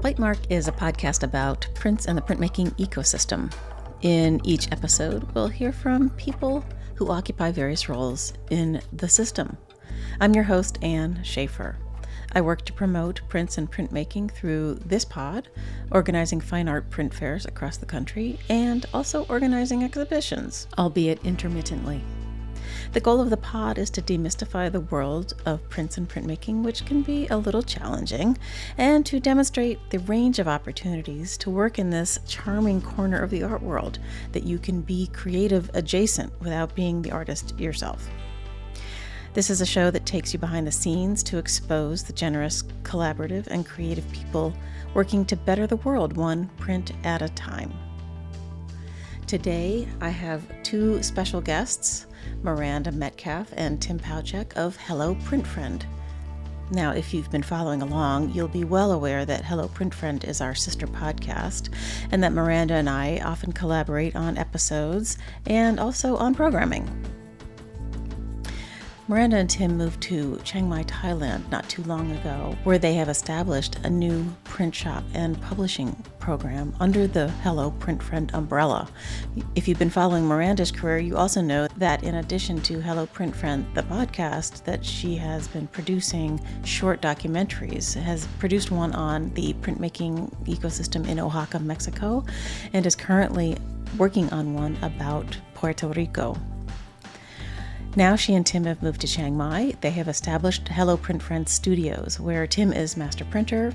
Platemark is a podcast about prints and the printmaking ecosystem. In each episode, we'll hear from people who occupy various roles in the system. I'm your host, Anne Schaefer. I work to promote prints and printmaking through this pod, organizing fine art print fairs across the country, and also organizing exhibitions, albeit intermittently. The goal of the pod is to demystify the world of prints and printmaking, which can be a little challenging, and to demonstrate the range of opportunities to work in this charming corner of the art world, that you can be creative adjacent without being the artist yourself. This is a show that takes you behind the scenes to expose the generous, collaborative, and creative people working to better the world one print at a time. Today, I have two special guests, Miranda Metcalf and Tim Pauszek of Hello Print Friend. Now, if you've been following along, you'll be well aware that Hello Print Friend is our sister podcast, and that Miranda and I often collaborate on episodes and also on programming. Miranda and Tim moved to Chiang Mai, Thailand not too long ago, where they have established a new print shop and publishing program under the Hello Print Friend umbrella. If you've been following Miranda's career, you also know that in addition to Hello Print Friend, the podcast, that she has been producing short documentaries, has produced one on the printmaking ecosystem in Oaxaca, Mexico, and is currently working on one about Puerto Rico. Now she and Tim have moved to Chiang Mai. They have established Hello Print Friend Studios, where Tim is master printer.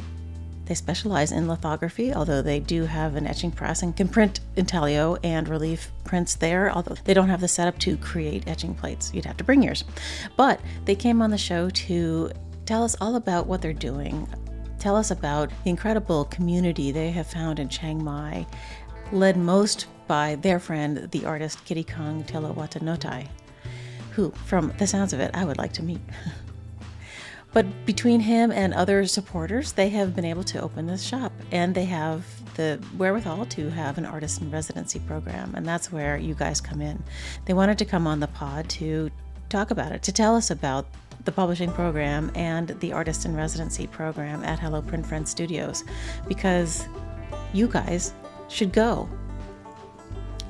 They specialize in lithography, although they do have an etching press and can print intaglio and relief prints there, although they don't have the setup to create etching plates. You'd have to bring yours. But they came on the show to tell us all about what they're doing, tell us about the incredible community they have found in Chiang Mai, led most by their friend, the artist Kitikong Tilokwattanotai, who, from the sounds of it, I would like to meet. But between him and other supporters, they have been able to open this shop, and they have the wherewithal to have an artist in residency program, and that's where you guys come in. They wanted to come on the pod to talk about it, to tell us about the publishing program and the artist in residency program at Hello Print Friend Studios, because you guys should go.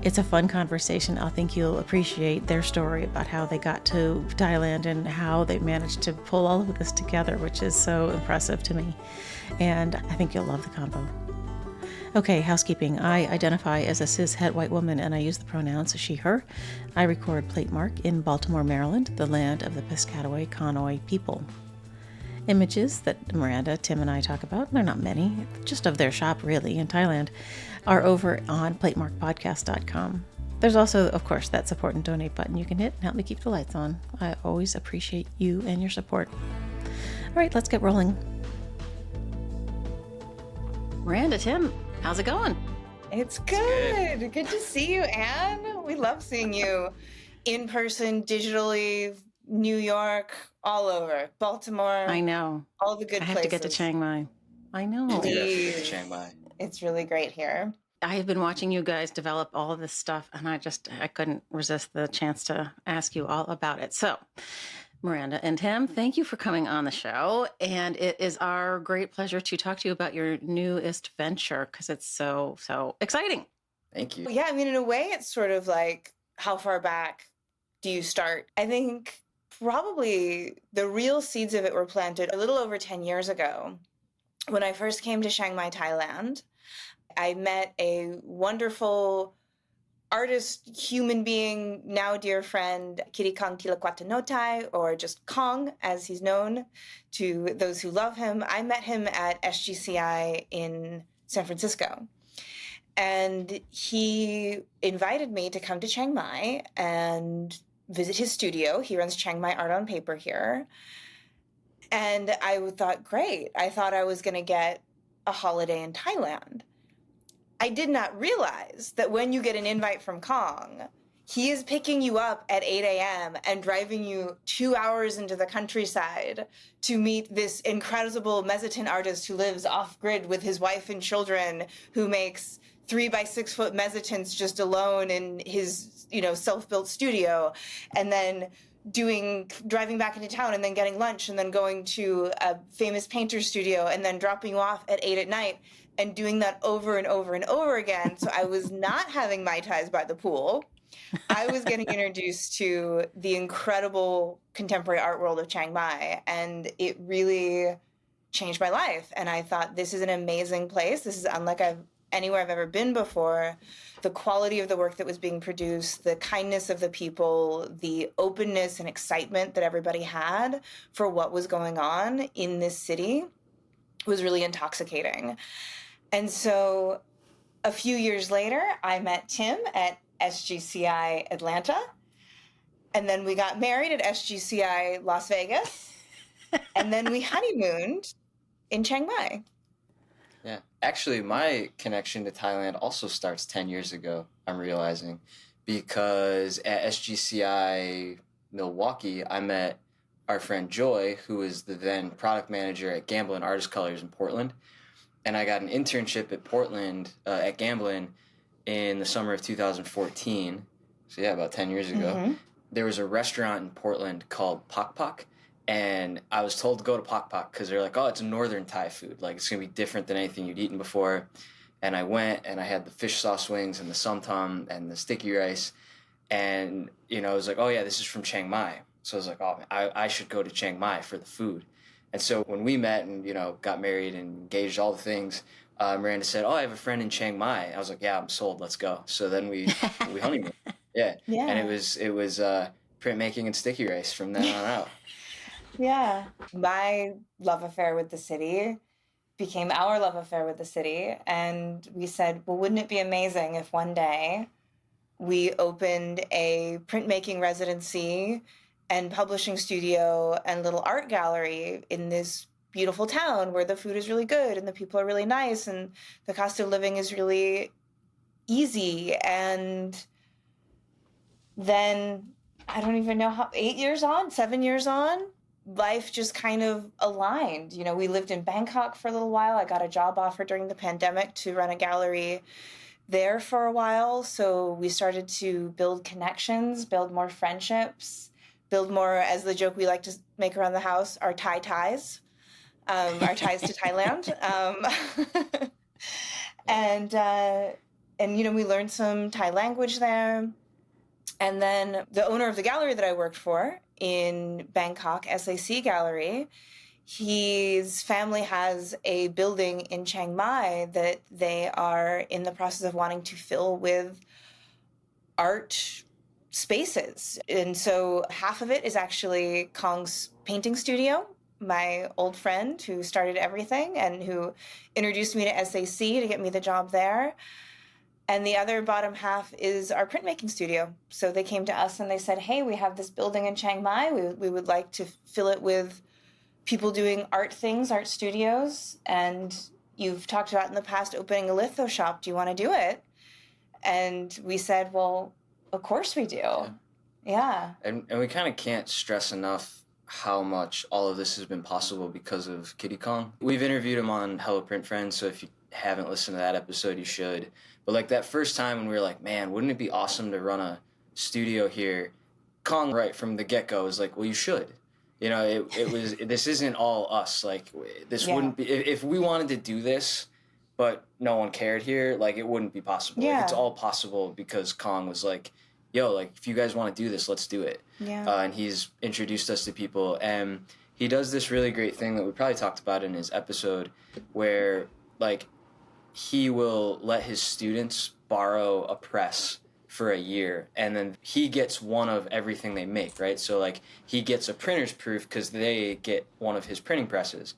It's a fun conversation. I think you'll appreciate their story about how they got to Thailand and how they managed to pull all of this together, which is so impressive to me. And I think you'll love the combo. Okay, housekeeping. I identify as a cis-het white woman, and I use the pronouns she, her. I record Platemark in Baltimore, Maryland, the land of the Piscataway Conoy people. Images that Miranda, Tim, and I talk about, they're not many, just of their shop really in Thailand, are over on platemarkpodcast.com. There's also, of course, that support and donate button you can hit and help me keep the lights on. I always appreciate you and your support. All right, let's get rolling. Miranda, Tim, how's it going? It's good. Good to see you, Anne. We love seeing you in person, digitally, New York, all over. Baltimore. I know. All the good places. I have to get to Chiang Mai. I know. Indeed. Chiang Mai. It's really great here. I have been watching you guys develop all of this stuff, and I couldn't resist the chance to ask you all about it. So, Miranda and Tim, thank you for coming on the show. And it is our great pleasure to talk to you about your newest venture, because it's so exciting. Thank you. Yeah, I mean, in a way, it's sort of like, how far back do you start? I think probably the real seeds of it were planted a little over 10 years ago. When I first came to Chiang Mai, Thailand, I met a wonderful artist, human being, now dear friend, Kitikong Tilokwattanotai, or just Kong, as he's known to those who love him. I met him at SGCI in San Francisco. And he invited me to come to Chiang Mai and visit his studio. He runs Chiang Mai Art on Paper here. And I thought, great. I thought I was going to get a holiday in Thailand. I did not realize that when you get an invite from Kong, he is picking you up at 8 a.m. and driving you 2 hours into the countryside to meet this incredible mezzotint artist who lives off-grid with his wife and children, who makes 3 by 6 foot mezzotints just alone in his, self-built studio, and then driving back into town and then getting lunch and then going to a famous painter studio and then dropping you off at 8 at night and doing that over and over and over again. So I was not having Mai Tais by the pool. I was getting introduced to the incredible contemporary art world of Chiang Mai, and it really changed my life. And I thought, this is an amazing place. This is unlike anywhere I've ever been before. The quality of the work that was being produced, the kindness of the people, the openness and excitement that everybody had for what was going on in this city was really intoxicating. And so a few years later, I met Tim at SGCI Atlanta, and then we got married at SGCI Las Vegas, and then we honeymooned in Chiang Mai. Yeah. Actually, my connection to Thailand also starts 10 years ago, I'm realizing, because at SGCI Milwaukee, I met our friend Joy, who was the then product manager at Gamblin Artist Colors in Portland. And I got an internship at Portland, at Gamblin, in the summer of 2014. So yeah, about 10 years ago. Mm-hmm. There was a restaurant in Portland called Pak Pak. And I was told to go to Pak Pak because they're like, oh, it's a northern Thai food. Like, it's going to be different than anything you'd eaten before. And I went, and I had the fish sauce wings and the somtam and the sticky rice. And, you know, I was like, oh, yeah, this is from Chiang Mai. So I was like, oh, I should go to Chiang Mai for the food. And so when we met and, you know, got married and engaged, all the things, Miranda said, oh, I have a friend in Chiang Mai. I was like, yeah, I'm sold. Let's go. So then we honeymooned. Yeah. And it was printmaking and sticky rice from then on out. Yeah. My love affair with the city became our love affair with the city. And we said, well, wouldn't it be amazing if one day we opened a printmaking residency and publishing studio and little art gallery in this beautiful town where the food is really good and the people are really nice and the cost of living is really easy. And then I don't even know how, 7 years on, life just kind of aligned. You know, we lived in Bangkok for a little while. I got a job offer during the pandemic to run a gallery there for a while. So we started to build connections, build more friendships, build more, as the joke we like to make around the house, our Thai ties, our ties to Thailand. And, you know, we learned some Thai language there. And then the owner of the gallery that I worked for in Bangkok, SAC Gallery, his family has a building in Chiang Mai that they are in the process of wanting to fill with art spaces. And so half of it is actually Kong's painting studio, my old friend who started everything and who introduced me to SAC to get me the job there. And the other bottom half is our printmaking studio. So they came to us and they said, hey, we have this building in Chiang Mai. We would like to fill it with people doing art things, art studios. And you've talked about in the past opening a litho shop. Do you want to do it? And we said, well, of course we do. Yeah. And we kind of can't stress enough how much all of this has been possible because of Kitikong. We've interviewed him on Hello Print Friends, so if you haven't listened to that episode, you should. But like that first time when we were like, man, wouldn't it be awesome to run a studio here? Kong, right from the get-go, was like, well, you should. You know, it was, this isn't all us. Like, this wouldn't be, if we wanted to do this, but no one cared here, like, it wouldn't be possible. Yeah. Like, it's all possible because Kong was like, yo, like, if you guys want to do this, let's do it. Yeah. And he's introduced us to people. And he does this really great thing that we probably talked about in his episode where, like, he will let his students borrow a press for a year, and then he gets one of everything they make, right? So, like, he gets a printer's proof because they get one of his printing presses.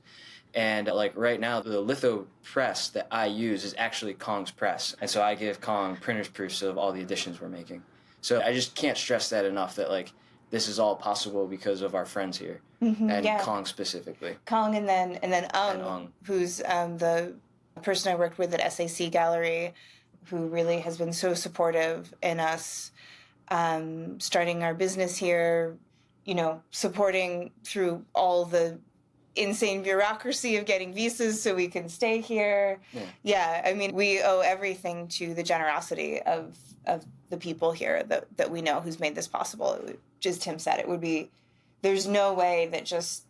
And, like, right now, the litho press that I use is actually Kong's press. And so I give Kong printer's proofs of all the editions we're making. So I just can't stress that enough that, like, this is all possible because of our friends here. Mm-hmm, and Kong specifically. Kong and then Ung, who's the person I worked with at SAC Gallery, who really has been so supportive in us starting our business here, you know, supporting through all the insane bureaucracy of getting visas so we can stay here. Yeah, I mean, we owe everything to the generosity of of the people here that we know who's made this possible. As Tim said, there's no way that just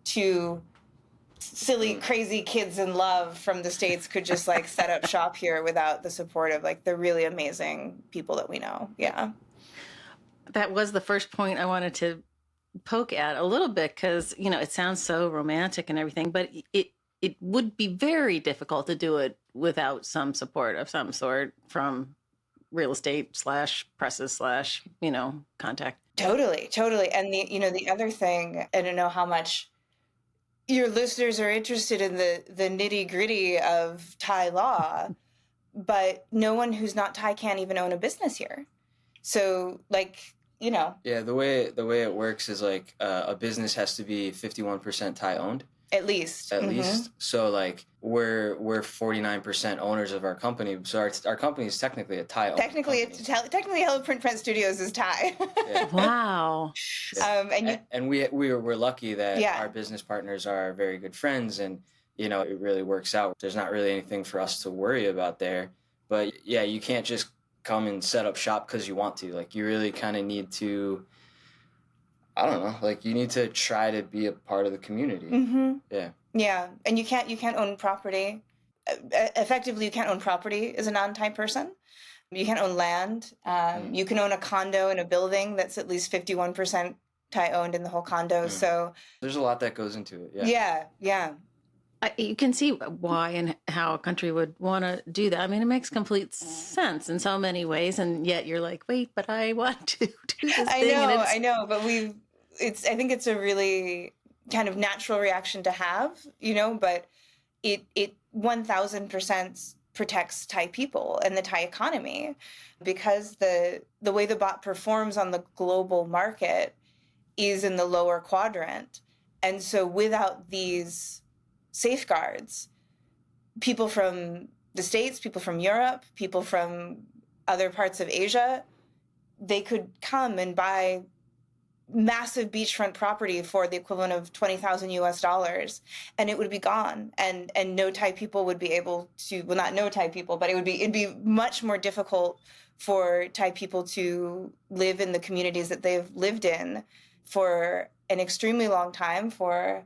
two silly, crazy kids in love from the States could just like set up shop here without the support of like the really amazing people that we know. Yeah. That was the first point I wanted to poke at a little bit, because, it sounds so romantic and everything, but it would be very difficult to do it without some support of some sort from real estate / presses / contact. Totally. And the other thing, I don't know how much your listeners are interested in the nitty gritty of Thai law, but no one who's not Thai can't even own a business here. So yeah, the way it works is like a business has to be 51% Thai owned. At least. So like we're 49% owners of our company. So our company is technically a Thai. Technically Hello Print Studios is Thai. Yeah. Wow. Yeah. And we're lucky that our business partners are very good friends, and it really works out. There's not really anything for us to worry about there. But yeah, you can't just come and set up shop because you want to. Like, you really kind of need to, I don't know, like, you need to try to be a part of the community. Yeah. And you can't own property. Effectively, you can't own property as a non-Thai person. You can't own land. You can own a condo in a building that's at least 51% Thai owned in the whole condo. So there's a lot that goes into it. Yeah. You can see why and how a country would want to do that. I mean, it makes complete sense in so many ways, and yet you're like, wait, but I want to do this thing. I know, but I think it's a really kind of natural reaction to have, but it 1000% protects Thai people and the Thai economy, because the way the bot performs on the global market is in the lower quadrant. And so without these safeguards, people from the States, people from Europe, people from other parts of Asia, they could come and buy massive beachfront property for the equivalent of $20,000 and it would be gone. And no Thai people would be able to, well, not no Thai people, but it'd be much more difficult for Thai people to live in the communities that they've lived in for an extremely long time, for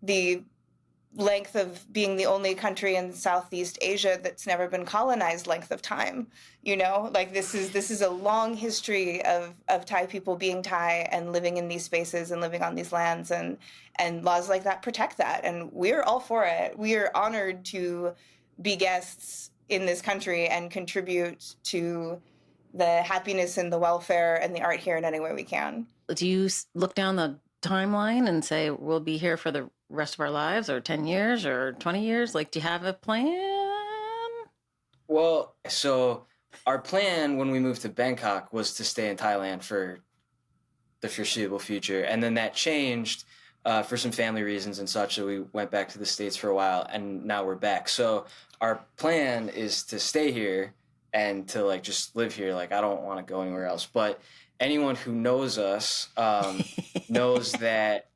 the length of being the only country in Southeast Asia that's never been colonized length of time. Like, this is a long history of Thai people being Thai and living in these spaces and living on these lands, and laws like that protect that. And we're all for it. We are honored to be guests in this country and contribute to the happiness and the welfare and the art here in any way we can. Do you look down the timeline and say, we'll be here for the rest of our lives, or 10 years or 20 years? Like, do you have a plan? Well, so our plan when we moved to Bangkok was to stay in Thailand for the foreseeable future. And then that changed for some family reasons and such. So we went back to the States for a while, and now we're back. So our plan is to stay here and to like just live here. Like, I don't want to go anywhere else. But anyone who knows us knows that,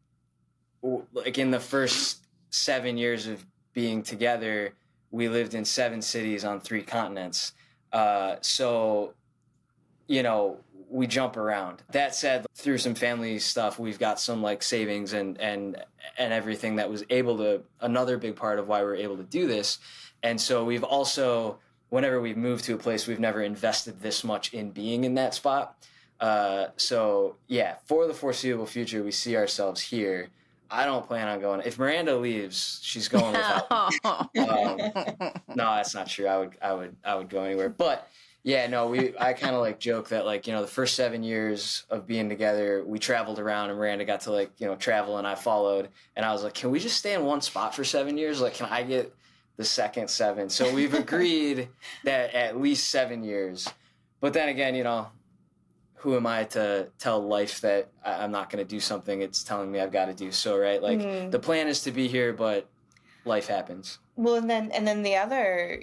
like, in the first 7 years of being together, we lived in 7 cities on 3 continents. So, we jump around. That said, through some family stuff, we've got some like savings and everything that was another big part of why we were able to do this. And so we've also, whenever we've moved to a place, we've never invested this much in being in that spot. So yeah, for the foreseeable future, we see ourselves here. I don't plan on going. If Miranda leaves, she's going without me. No, that's not true. I would go anywhere. But yeah, no, I kind of like joke that, like, the first 7 years of being together, we traveled around, and Miranda got to like, travel, and I followed, and I was like, can we just stay in one spot for 7 years? Like, can I get the second 7? So we've agreed that at least 7 years. But then again, who am I to tell life that I'm not going to do something it's telling me I've got to do? So, right, like, the plan is to be here, but life happens. Well, and then the other,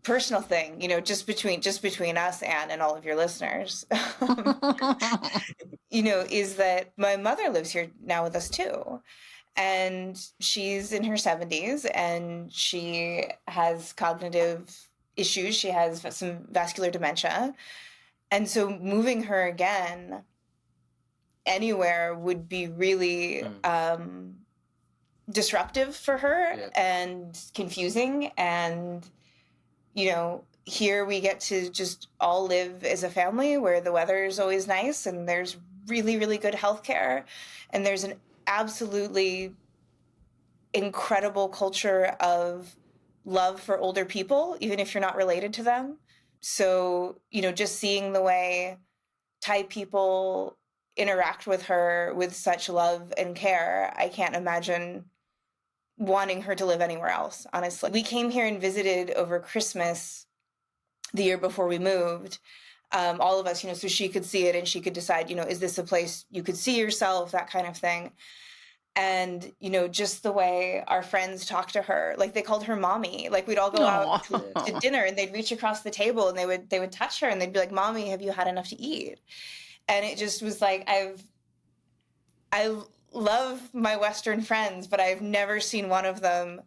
personal thing, just between us and all of your listeners, is that my mother lives here now with us too. And she's in her 70s, and she has cognitive issues. She has some vascular dementia. And so moving her again anywhere would be really disruptive for her and confusing. And, you know, here we get to just all live as a family where the weather is always nice and there's really, really good healthcare. And there's an absolutely incredible culture of love for older people, even if you're not related to them. So, you know, just seeing the way Thai people interact with her with such love and care, I can't imagine wanting her to live anywhere else, honestly. We came here and visited over Christmas the year before we moved, all of us, you know, so she could see it and she could decide, you know, is this a place you could see yourself, that kind of thing. And, you know, just the way our friends talked to her, like they called her mommy. Like we'd all go out to dinner and they'd reach across the table and they would touch her and they'd be like, "Mommy, have you had enough to eat?" And it just was like, I love my Western friends, but I've never seen one of them,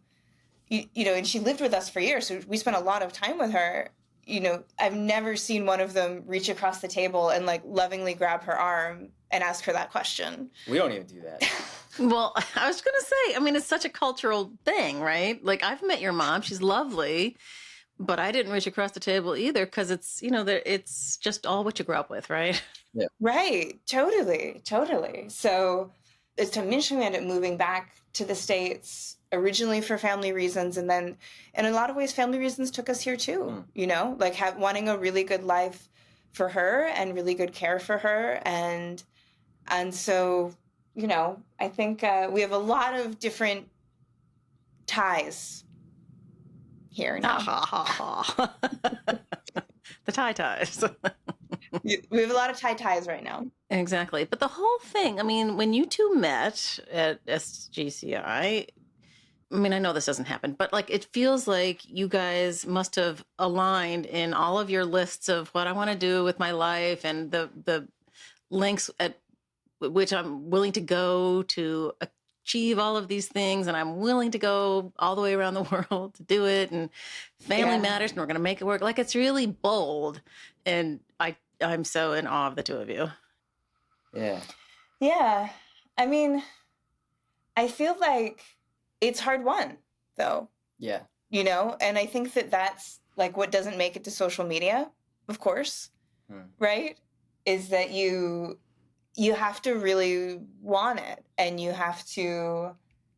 you know, and she lived with us for years, so we spent a lot of time with her. You know, I've never seen one of them reach across the table and like lovingly grab her arm and ask her that question. We don't even do that. Well, I was going to say, I mean, it's such a cultural thing, right? Like, I've met your mom. She's lovely, but I didn't reach across the table either because it's, you know, it's just all what you grew up with, right? Yeah. Right. Totally. So as Tim mentioned, we ended up moving back to the States originally for family reasons. And then in a lot of ways, family reasons took us here too, you know, like wanting a really good life for her and really good care for her. And so, you know, I think we have a lot of different ties here now. The Thai ties. We have a lot of Thai ties right now. Exactly. But the whole thing, I mean, when you two met at SGCI, I mean, I know this doesn't happen, but like it feels like you guys must have aligned in all of your lists of what I want to do with my life and the lengths at which I'm willing to go to achieve all of these things, and I'm willing to go all the way around the world to do it, and family matters, and we're going to make it work. Like, it's really bold, and I'm so in awe of the two of you. Yeah. I mean, I feel like it's hard won, though. Yeah. You know, and I think that's like what doesn't make it to social media, of course, right? Is that you have to really want it, and you have to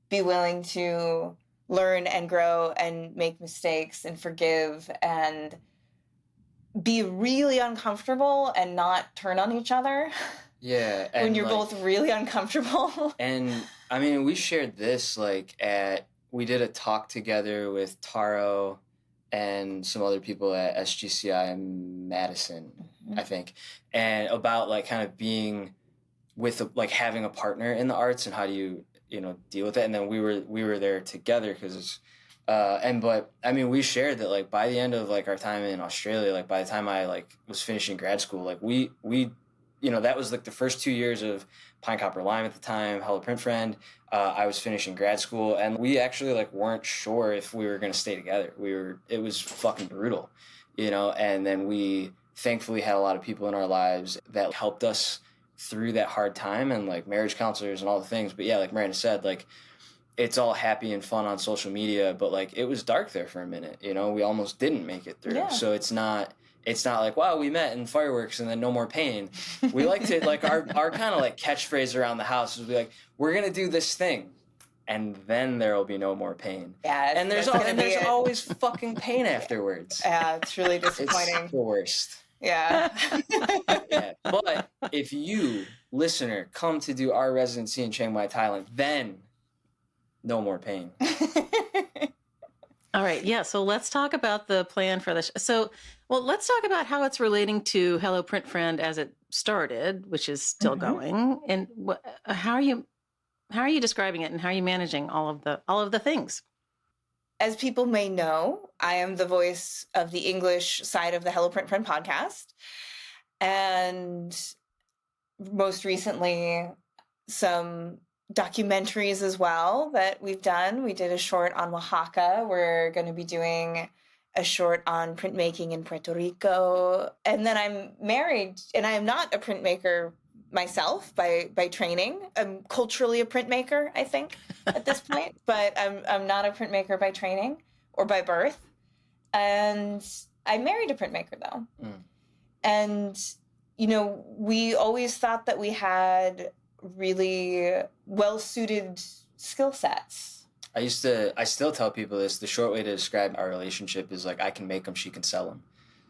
be willing to learn and grow and make mistakes and forgive and be really uncomfortable and not turn on each other. Yeah. When you're both really uncomfortable. And I mean, we shared this we did a talk together with Taro and some other people at SGCI in Madison, I think, and about like kind of being with like having a partner in the arts and how do you know, deal with it. And then we were there together because but I mean, we shared that like by the end of like our time in Australia, like by the time I like was finishing grad school, like we you know, that was like the first 2 years of Pine Copper Lime at the time, Hello Print Friend. I was finishing grad school, and we actually like weren't sure if we were going to stay together. It was fucking brutal, you know. And then we thankfully had a lot of people in our lives that helped us through that hard time, and like marriage counselors and all the things. But yeah, like Miranda said, like it's all happy and fun on social media, but like it was dark there for a minute, you know. We almost didn't make it through. Yeah. So it's not like, wow, we met in fireworks and then no more pain. We like to, like, our kind of, like, catchphrase around the house is be like, we're going to do this thing, and then there will be no more pain. Yeah. And there's always fucking pain afterwards. Yeah, it's really disappointing. It's the worst. Yeah. Yeah. But if you, listener, come to do our residency in Chiang Mai, Thailand, then no more pain. All right. Yeah. So let's talk about the plan for this. Well, let's talk about how it's relating to Hello Print Friend as it started, which is still going. And how are you describing it, and how are you managing all of the things? As people may know, I am the voice of the English side of the Hello Print Friend podcast. And most recently, some documentaries as well that we've done. We did a short on Oaxaca. We're going to be doing a short on printmaking in Puerto Rico. And then I'm married, and I am not a printmaker myself by training. I'm culturally a printmaker, I think, at this point, but I'm not a printmaker by training or by birth. And I married a printmaker, though. And, you know, we always thought that we had really well-suited skill sets. I still tell people this, the short way to describe our relationship is like, I can make them, she can sell them.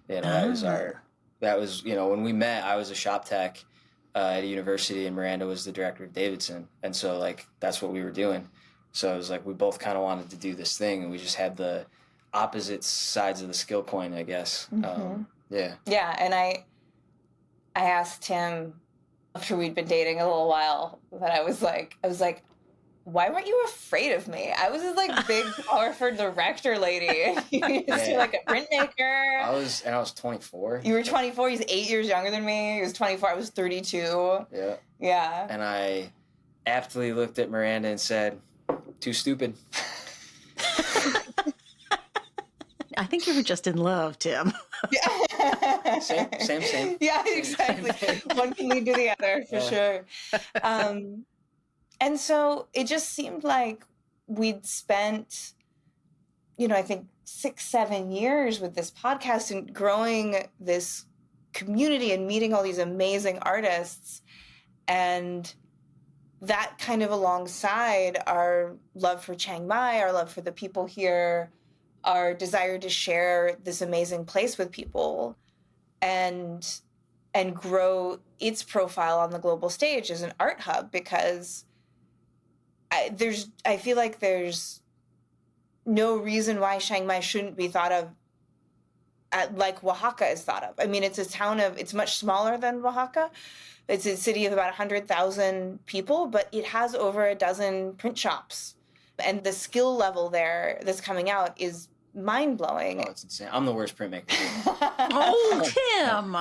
You know, that was, you know, when we met, I was a shop tech at a university, and Miranda was the director of Davidson. And so, like, that's what we were doing. So it was like, we both kind of wanted to do this thing, and we just had the opposite sides of the skill coin, I guess. Yeah. Yeah, and I asked him after we'd been dating a little while that I was like, why weren't you afraid of me? I was this like big, powerful director lady. You're like a printmaker. I was 24. You were 24. He's 8 years younger than me. He was 24. I was 32. Yeah. Yeah. And I aptly looked at Miranda and said, "Too stupid." I think you were just in love, Tim. Yeah. Same. Yeah, exactly. One can lead to the other, for sure. And so it just seemed like we'd spent, you know, I think 6-7 years with this podcast and growing this community and meeting all these amazing artists. And that kind of alongside our love for Chiang Mai, our love for the people here, our desire to share this amazing place with people and grow its profile on the global stage as an art hub, because I feel like there's no reason why Chiang Mai shouldn't be thought of like Oaxaca is thought of. I mean, it's much smaller than Oaxaca. It's a city of about 100,000 people, but it has over a dozen print shops. And the skill level there that's coming out is mind-blowing. Oh, it's insane. I'm the worst printmaker. Oh, Tim!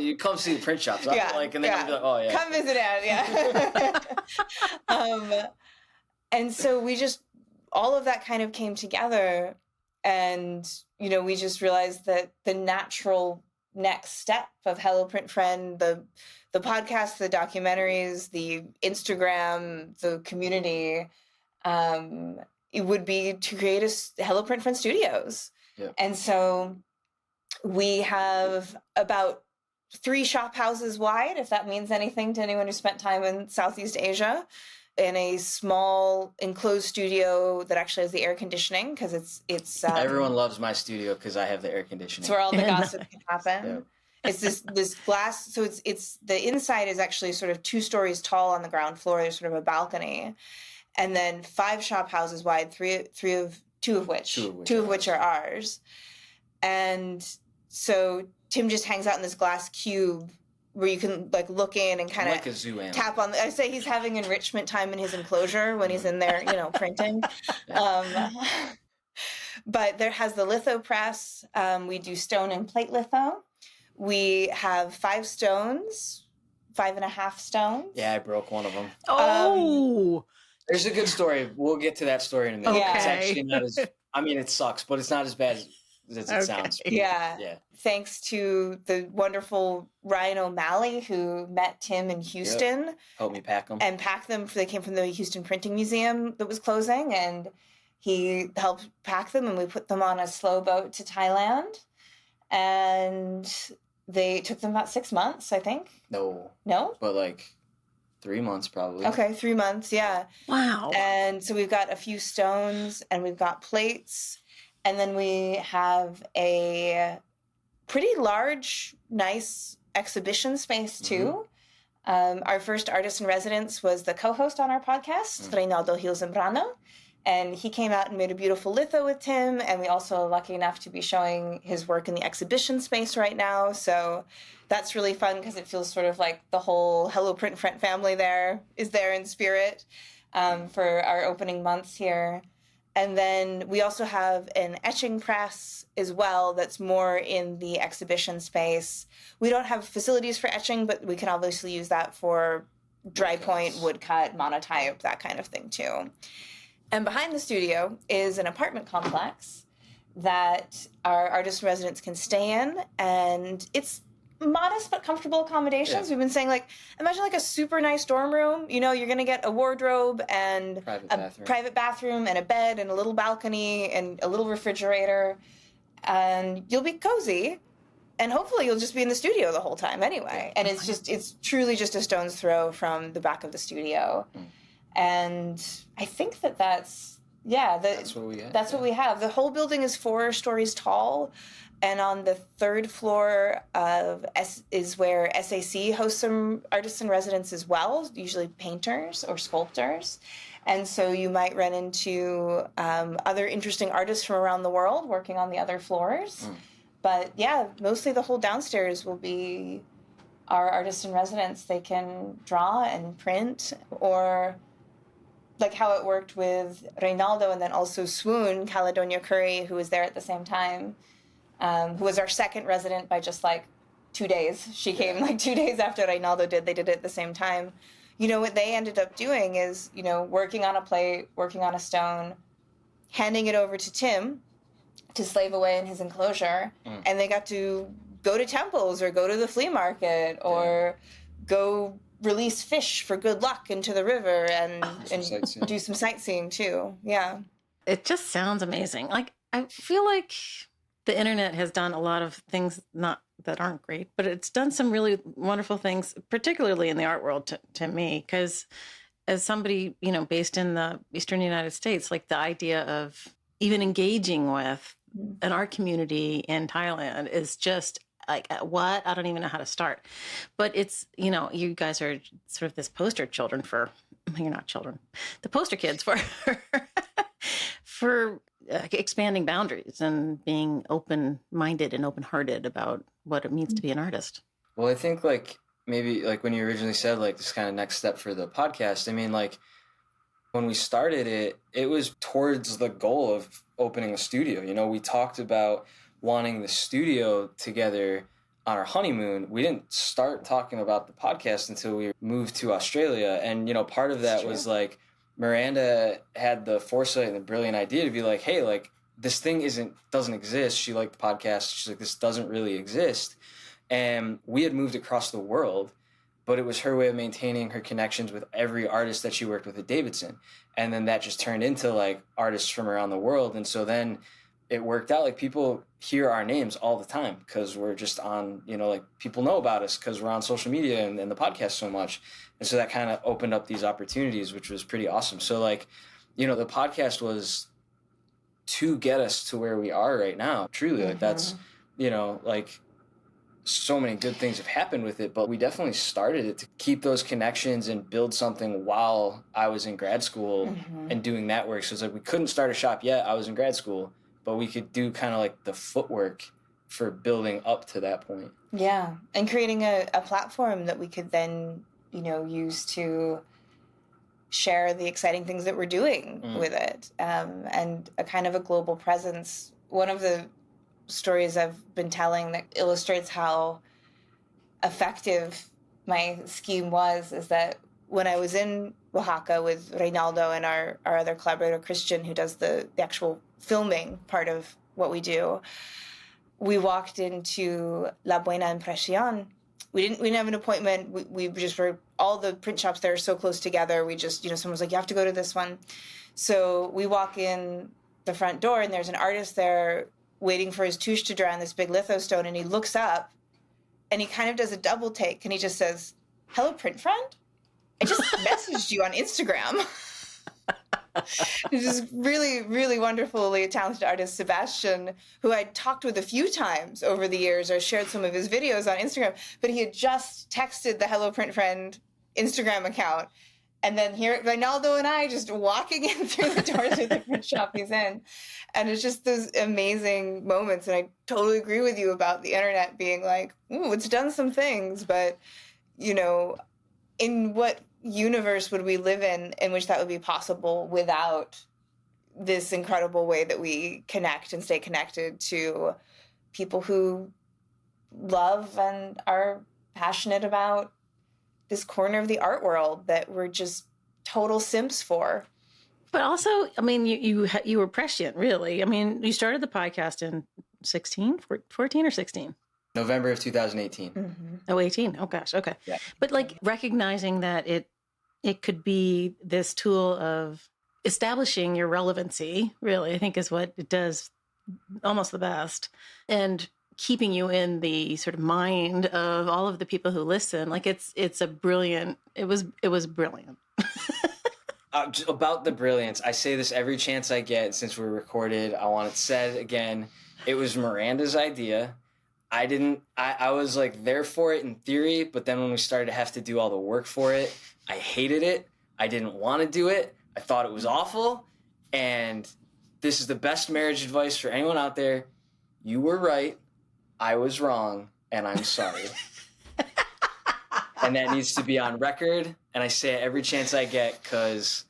You come see the print shops. Yeah, and then you'll be like, oh, yeah. Come visit it, yeah. And so all of that kind of came together, and, you know, we just realized that the natural next step of Hello Print Friend, the podcast, the documentaries, the Instagram, the community, it would be to create a Hello Print Friend Studios. Yeah. And so we have about 3 shop houses wide, if that means anything to anyone who spent time in Southeast Asia, in a small enclosed studio that actually has the air conditioning, because it's everyone loves my studio because I have the air conditioning. It's where all the gossip can happen. Yeah. It's this glass, so it's the inside is actually sort of 2 stories tall on the ground floor. There's sort of a balcony, and then 5 shop houses wide, two of which are ours. And so Tim just hangs out in this glass cube where you can like look in and kind of like a zoo animal. Tap on. I say he's having enrichment time in his enclosure when he's in there, you know, printing. But there has the litho press. We do stone and plate litho. We have 5 stones, 5.5 stones. Yeah, I broke one of them. Oh. There's a good story. We'll get to that story in a minute. Okay. It's actually not as, I mean, it sucks, but it's not as bad as it sounds. Yeah. Yeah. Thanks to the wonderful Ryan O'Malley, who met Tim in Houston. Yep. Helped me pack them. And pack them. They came from the Houston Printing Museum that was closing, and he helped pack them, and we put them on a slow boat to Thailand. And they took them about 6 months, I think. No? But like 3 months probably. Okay, 3 months, yeah. Wow. And so we've got a few stones, and we've got plates, and then we have a pretty large, nice exhibition space too. Our first artist in residence was the co-host on our podcast, Reinaldo Gil Zambrano. And he came out and made a beautiful litho with Tim, and we also are lucky enough to be showing his work in the exhibition space right now. So that's really fun because it feels sort of like the whole Hello Print Friend family is there in spirit for our opening months here. And then we also have an etching press as well that's more in the exhibition space. We don't have facilities for etching, but we can obviously use that for dry point, woodcut, monotype, that kind of thing too. And behind the studio is an apartment complex that our artists and residents can stay in, and it's modest but comfortable accommodations. We've been saying, like, imagine like a super nice dorm room. You know, you're going to get a wardrobe and private bathroom and a bed and a little balcony and a little refrigerator, and you'll be cozy. And hopefully you'll just be in the studio the whole time anyway. And it's truly just a stone's throw from the back of the studio. And I think that's what we have. That's what we have. The whole building is 4 stories tall. And on the 3rd floor is where SAC hosts some artists in residence as well, usually painters or sculptors. And so you might run into other interesting artists from around the world working on the other floors. But yeah, mostly the whole downstairs will be our artists in residence. They can draw and print, or like how it worked with Reynaldo and then also Swoon, Caledonia Curry, who was there at the same time, who was our second resident by just like 2 days. She came like 2 days after Reynaldo did. They did it at the same time. You know, what they ended up doing is, you know, working on a plate, working on a stone, handing it over to Tim to slave away in his enclosure, and they got to go to temples or go to the flea market or go release fish for good luck into the river and do some sightseeing too. Yeah. It just sounds amazing. Like, I feel like the internet has done a lot of things that aren't great, but it's done some really wonderful things, particularly in the art world to me, because as somebody, you know, based in the Eastern United States, like the idea of even engaging with an art community in Thailand is just like, what? I don't even know how to start. But it's, you know, you guys are sort of this poster children for, you're not children, the poster kids for expanding boundaries and being open-minded and open-hearted about what it means to be an artist. Well, I think like maybe like when you originally said like this kind of next step for the podcast, I mean, like when we started it, it was towards the goal of opening a studio. You know, we talked about wanting the studio together on our honeymoon. We didn't start talking about the podcast until we moved to Australia. And, you know, part of that was like Miranda had the foresight and the brilliant idea to be like, hey, like this thing doesn't exist. She liked the podcast. She's like, this doesn't really exist. And we had moved across the world, but it was her way of maintaining her connections with every artist that she worked with at Davidson. And then that just turned into like artists from around the world. And so then it worked out. Like people hear our names all the time because we're just on, you know, like people know about us because we're on social media and the podcast so much. And so that kind of opened up these opportunities, which was pretty awesome. So like, you know, the podcast was to get us to where we are right now. Truly, like that's, you know, like so many good things have happened with it, but we definitely started it to keep those connections and build something while I was in grad school and doing that work. So it's like we couldn't start a shop yet. I was in grad school, but we could do kind of like the footwork for building up to that point. Yeah, and creating a platform that we could then, you know, use to share the exciting things that we're doing with it, and a kind of a global presence. One of the stories I've been telling that illustrates how effective my scheme was is that when I was in Oaxaca with Reynaldo and our other collaborator, Christian, who does the actual filming part of what we do, we walked into La Buena Impresión. We didn't have an appointment. We just were, all the print shops there are so close together. We just, you know, someone was like, you have to go to this one. So we walk in the front door and there's an artist there waiting for his touche to dry on this big litho stone, and he looks up and he kind of does a double take and he just says, "Hello, print friend? I just messaged you on Instagram." This is really, really wonderfully talented artist, Sebastian, who I'd talked with a few times over the years or shared some of his videos on Instagram, but he had just texted the Hello Print Friend Instagram account. And then here, Reynaldo and I just walking in through the doors of the print shop he's in. And it's just those amazing moments. And I totally agree with you about the internet being like, ooh, it's done some things. But, you know, in what universe would we live in which that would be possible without this incredible way that we connect and stay connected to people who love and are passionate about this corner of the art world that we're just total simps for. But also, I mean, you were prescient, really. I mean, you started the podcast in 14 or 16? November of 2018. Mm-hmm. Oh, 18. Oh, gosh. Okay. Yeah. But like recognizing that it could be this tool of establishing your relevancy, really, I think is what it does almost the best. And keeping you in the sort of mind of all of the people who listen. Like it was brilliant. About the brilliance, I say this every chance I get since we're recorded. I want it said again. It was Miranda's idea. I was like there for it in theory, but then when we started to have to do all the work for it, I hated it. I didn't want to do it. I thought it was awful. And this is the best marriage advice for anyone out there. You were right. I was wrong. And I'm sorry. And that needs to be on record. And I say it every chance I get because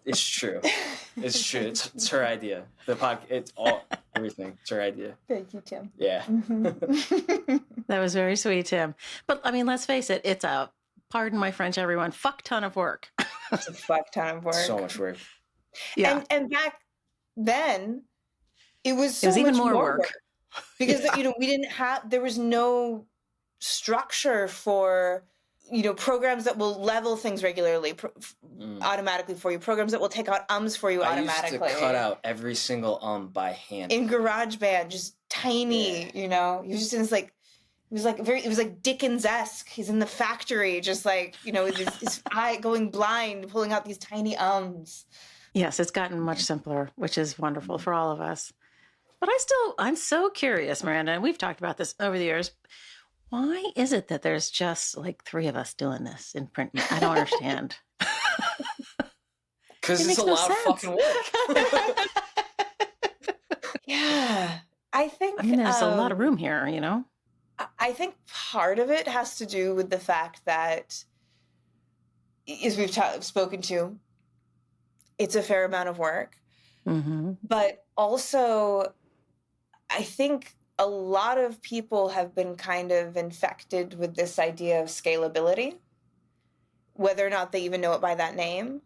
it's true. It's true. It's her idea. The podcast, it's all, everything. It's her idea. Thank you, Tim. Yeah. Mm-hmm. That was very sweet, Tim. But I mean, let's face it, it's a, pardon my French, everyone, fuck ton of work. It's a fuck ton of work. So much work. Yeah. And back then, it was even much more work. because there was no structure for programs that will level things regularly automatically for you, programs that will take out ums for you automatically. I used to cut out every single by hand in GarageBand, just tiny. Yeah. He was just in this like. It was like Dickens-esque. He's in the factory, just like, with his eye going blind, pulling out these tiny ums. Yes, it's gotten much simpler, which is wonderful for all of us. But I'm so curious, Miranda, and we've talked about this over the years. Why is it that there's just like 3 of us doing this in print? I don't understand. Because it's a lot of fucking work. Yeah. I mean, there's a lot of room here, I think part of it has to do with the fact that, as we've spoken to, it's a fair amount of work. Mm-hmm. But also, I think a lot of people have been kind of infected with this idea of scalability, whether or not they even know it by that name.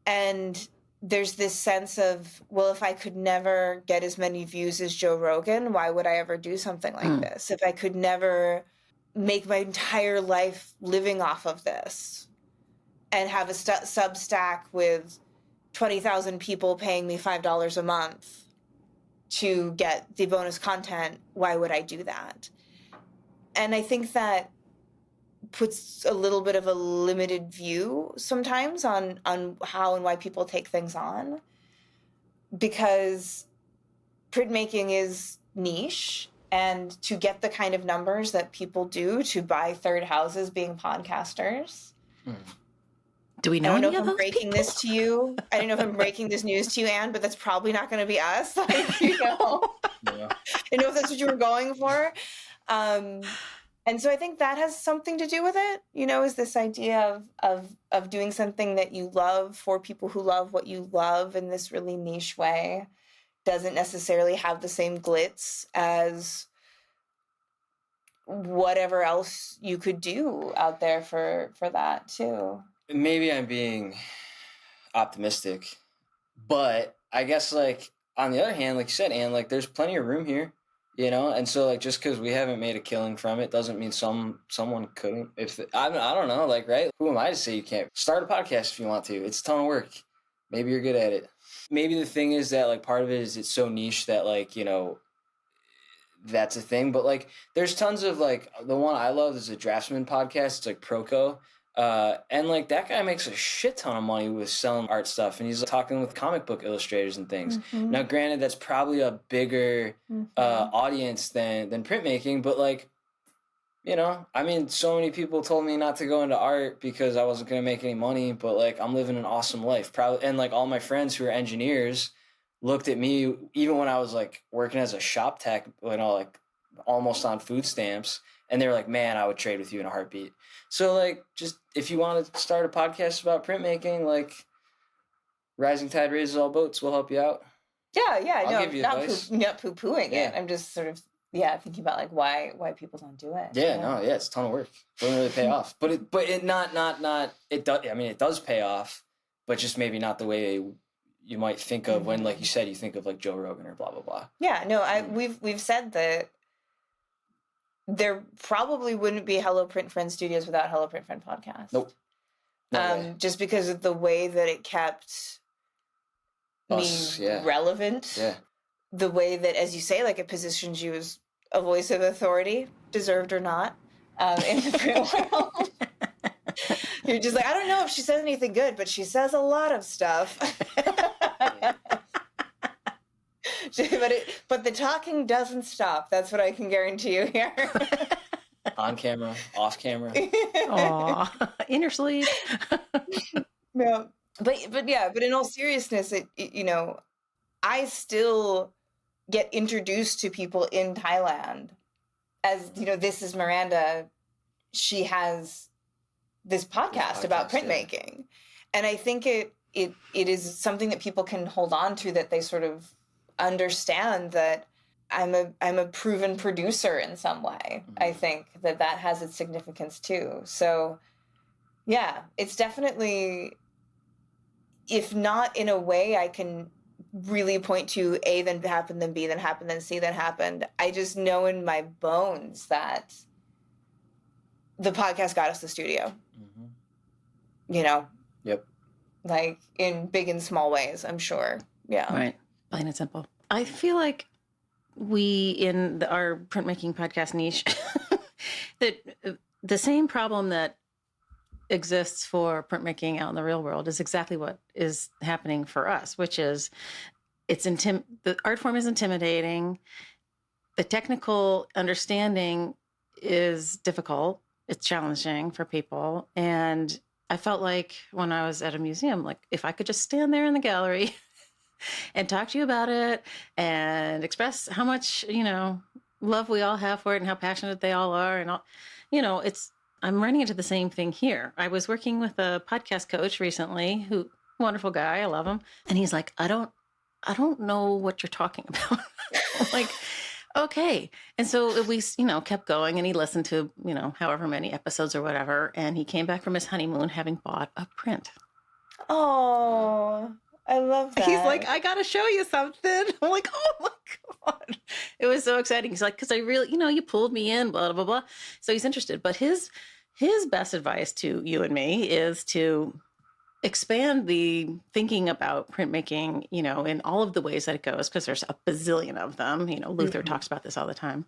And there's this sense of, well, if I could never get as many views as Joe Rogan, why would I ever do something like this? If I could never make my entire life living off of this and have a Substack with 20,000 people paying me $5 a month to get the bonus content, why would I do that? And I think that puts a little bit of a limited view sometimes on how and why people take things on, because printmaking is niche, and to get the kind of numbers that people do to buy third houses being podcasters. Do we know? I don't know if I'm breaking this to you. I don't know if I'm breaking this news to you, Anne, but that's probably not going to be us. Yeah. I know if that's what you were going for. And so I think that has something to do with it, is this idea of doing something that you love for people who love what you love in this really niche way. Doesn't necessarily have the same glitz as whatever else you could do out there for that too. Maybe I'm being optimistic, but I guess like on the other hand, like you said, Anne, like there's plenty of room here. And so like just because we haven't made a killing from it doesn't mean someone couldn't. I don't know, like, right? Who am I to say you can't start a podcast if you want to? It's a ton of work. Maybe you're good at it. Maybe the thing is that like part of it is it's so niche that like that's a thing. But like there's tons of like the one I love is a Draftsman podcast. It's like Proco. And like that guy makes a shit ton of money with selling art stuff, and he's like, talking with comic book illustrators and things. Mm-hmm. Now, granted, that's probably a bigger audience than printmaking, but like, I mean, so many people told me not to go into art because I wasn't going to make any money, but like I'm living an awesome life. Probably, and like all my friends who are engineers looked at me even when I was like working as a shop tech, like almost on food stamps, and they were like, "Man, I would trade with you in a heartbeat." So, like, just if you want to start a podcast about printmaking, like, Rising Tide Raises All Boats will help you out. Yeah. I'll give you advice. Not poo-pooing it. I'm just sort of, thinking about, like, why people don't do it. It's a ton of work. It doesn't really pay off. But it does, I mean, it does pay off. but just maybe not the way you might think of when, like you said, you think of like Joe Rogan or blah, blah, blah. Yeah, no, we've said that there probably wouldn't be Hello Print Friend Studios without Hello Print Friend Podcast. Nope. Just because of the way that it kept me relevant. Yeah. The way that, as you say, like, it positions you as a voice of authority, deserved or not, in the print world. You're just like, I don't know if she says anything good, but she says a lot of stuff. But the talking doesn't stop. That's what I can guarantee you here. On camera, off camera. Aw, in your sleep. Yeah. But in all seriousness, I still get introduced to people in Thailand as, this is Miranda. She has this podcast about printmaking. Yeah. And I think it is something that people can hold on to, that they sort of understand that I'm a proven producer in some way. Mm-hmm. I think that has its significance too. So yeah, it's definitely, if not in a way I can really point to A then happened, then B then happened, then C then happened, I just know in my bones that the podcast got us the studio. Mm-hmm. Yep. Like in big and small ways, I'm sure. Yeah. Right. Plain and simple. I feel like we, in our printmaking podcast niche, that the same problem that exists for printmaking out in the real world is exactly what is happening for us, which is the art form is intimidating. The technical understanding is difficult. It's challenging for people. And I felt like when I was at a museum, like if I could just stand there in the gallery and talk to you about it and express how much, love we all have for it and how passionate they all are. And all, I'm running into the same thing here. I was working with a podcast coach recently, wonderful guy. I love him. And he's like, I don't know what you're talking about. I'm like, okay. And so we, kept going, and he listened to, however many episodes or whatever. And he came back from his honeymoon having bought a print. Oh, I love that. He's like, I got to show you something. I'm like, oh my God. It was so exciting. He's like, because I really, you pulled me in, blah, blah, blah. So he's interested. But his best advice to you and me is to expand the thinking about printmaking, in all of the ways that it goes, because there's a bazillion of them. Luther mm-hmm. talks about this all the time,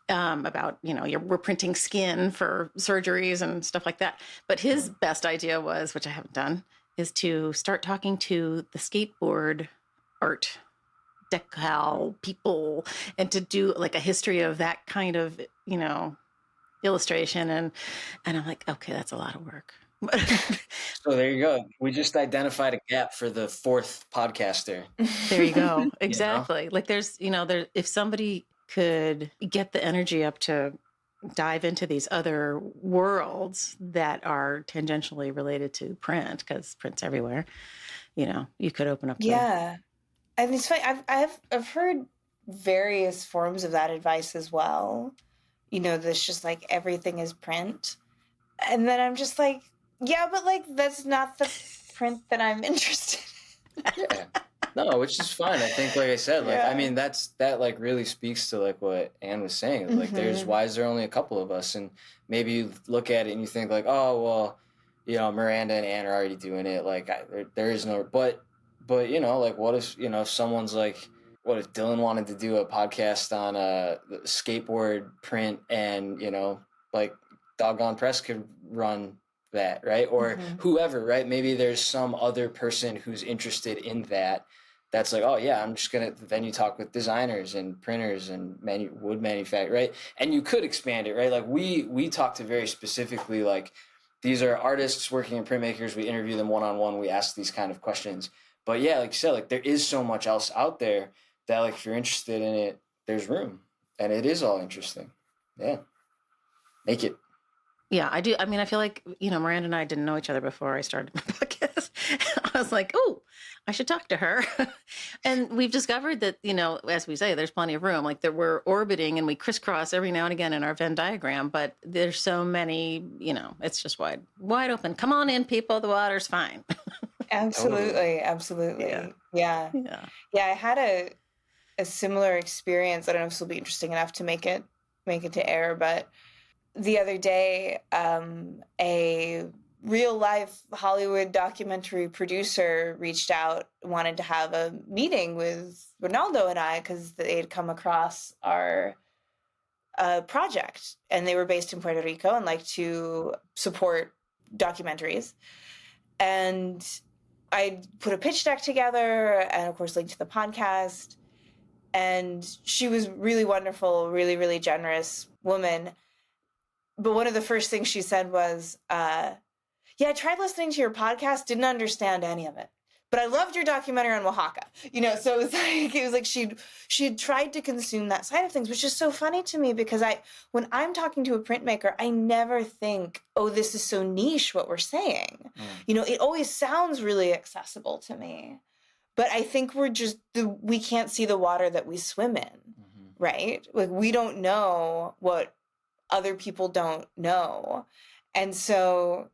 about, we're printing skin for surgeries and stuff like that. But his best idea was, which I haven't done, is to start talking to the skateboard art decal people and to do like a history of that kind of, illustration. And I'm like, okay, that's a lot of work. So there you go. We just identified a gap for the fourth podcaster. There you go. Exactly. Like there's, if somebody could get the energy up to dive into these other worlds that are tangentially related to print, because print's everywhere, you could open up. Yeah. I mean, it's funny. I've heard various forms of that advice as well. That's just like everything is print. And then I'm just like, yeah, but like, that's not the print that I'm interested in. Yeah. No, which is fine. I think, like I said, like, I mean, that like really speaks to like what Anne was saying. Like, Mm-hmm. why is there only a couple of us? And maybe you look at it and you think like, oh, well, Miranda and Anne are already doing it. Like, there is no, but, like, what if, if someone's like, what if Dylan wanted to do a podcast on skateboard print and, like Doggone Press could run that, right? Or Mm-hmm. whoever, right? Maybe there's some other person who's interested in that. That's like, oh yeah, I'm just gonna. Then you talk with designers and printers and wood manufacturers, right? And you could expand it, right? Like we talk to very specifically, like these are artists working in printmakers. We interview them one-on-one. We ask these kind of questions. But yeah, like you said, like there is so much else out there that like if you're interested in it, there's room, and it is all interesting. Yeah, make it. Yeah, I do. I mean, I feel like, Miranda and I didn't know each other before I started my podcast. I was like, oh, I should talk to her. And we've discovered that, as we say, there's plenty of room. Like that we're orbiting and we crisscross every now and again in our Venn diagram, but there's so many, it's just wide open. Come on in, people. The water's fine. Absolutely. Absolutely. Yeah. Yeah. I had a similar experience. I don't know if this will be interesting enough to make it to air, but the other day, a real life Hollywood documentary producer reached out, wanted to have a meeting with Ronaldo and I because they had come across our project, and they were based in Puerto Rico and like to support documentaries. And I put a pitch deck together and, of course, linked to the podcast. And she was really wonderful, really, really generous woman. But one of the first things she said was, yeah, I tried listening to your podcast, didn't understand any of it. But I loved your documentary on Oaxaca. So it was like she'd tried to consume that side of things, which is so funny to me because when I'm talking to a printmaker, I never think, oh, this is so niche what we're saying. It always sounds really accessible to me. But I think we can't see the water that we swim in, right? Like we don't know what other people don't know. And so,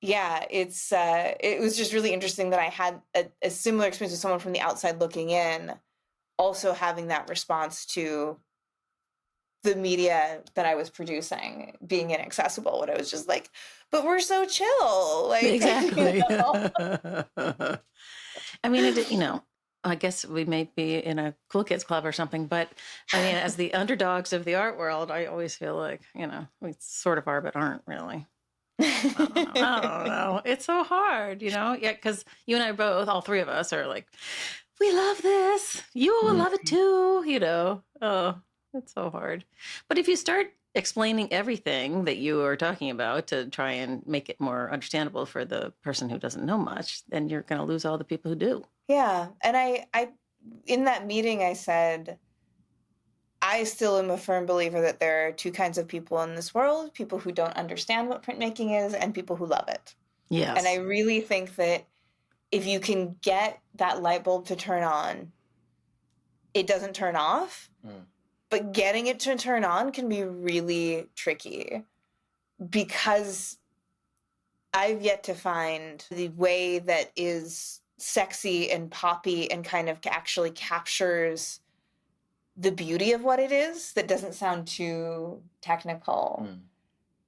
yeah, it was just really interesting that I had a similar experience with someone from the outside looking in, also having that response to the media that I was producing being inaccessible. And I was just like, but we're so chill. Like, exactly. I mean, I guess we may be in a cool kids club or something, but I mean, as the underdogs of the art world, I always feel like, we sort of are, but aren't really. I don't know. It's so hard, Yeah, because you and I both, all three of us are like, we love this. You will love it too, Oh, it's so hard. But if you start explaining everything that you are talking about to try and make it more understandable for the person who doesn't know much, then you're going to lose all the people who do. Yeah. And I in that meeting, I said, I still am a firm believer that there are two kinds of people in this world, people who don't understand what printmaking is and people who love it. Yes. And I really think that if you can get that light bulb to turn on, it doesn't turn off. But getting it to turn on can be really tricky because I've yet to find the way that is sexy and poppy and kind of actually captures the beauty of what it is that doesn't sound too technical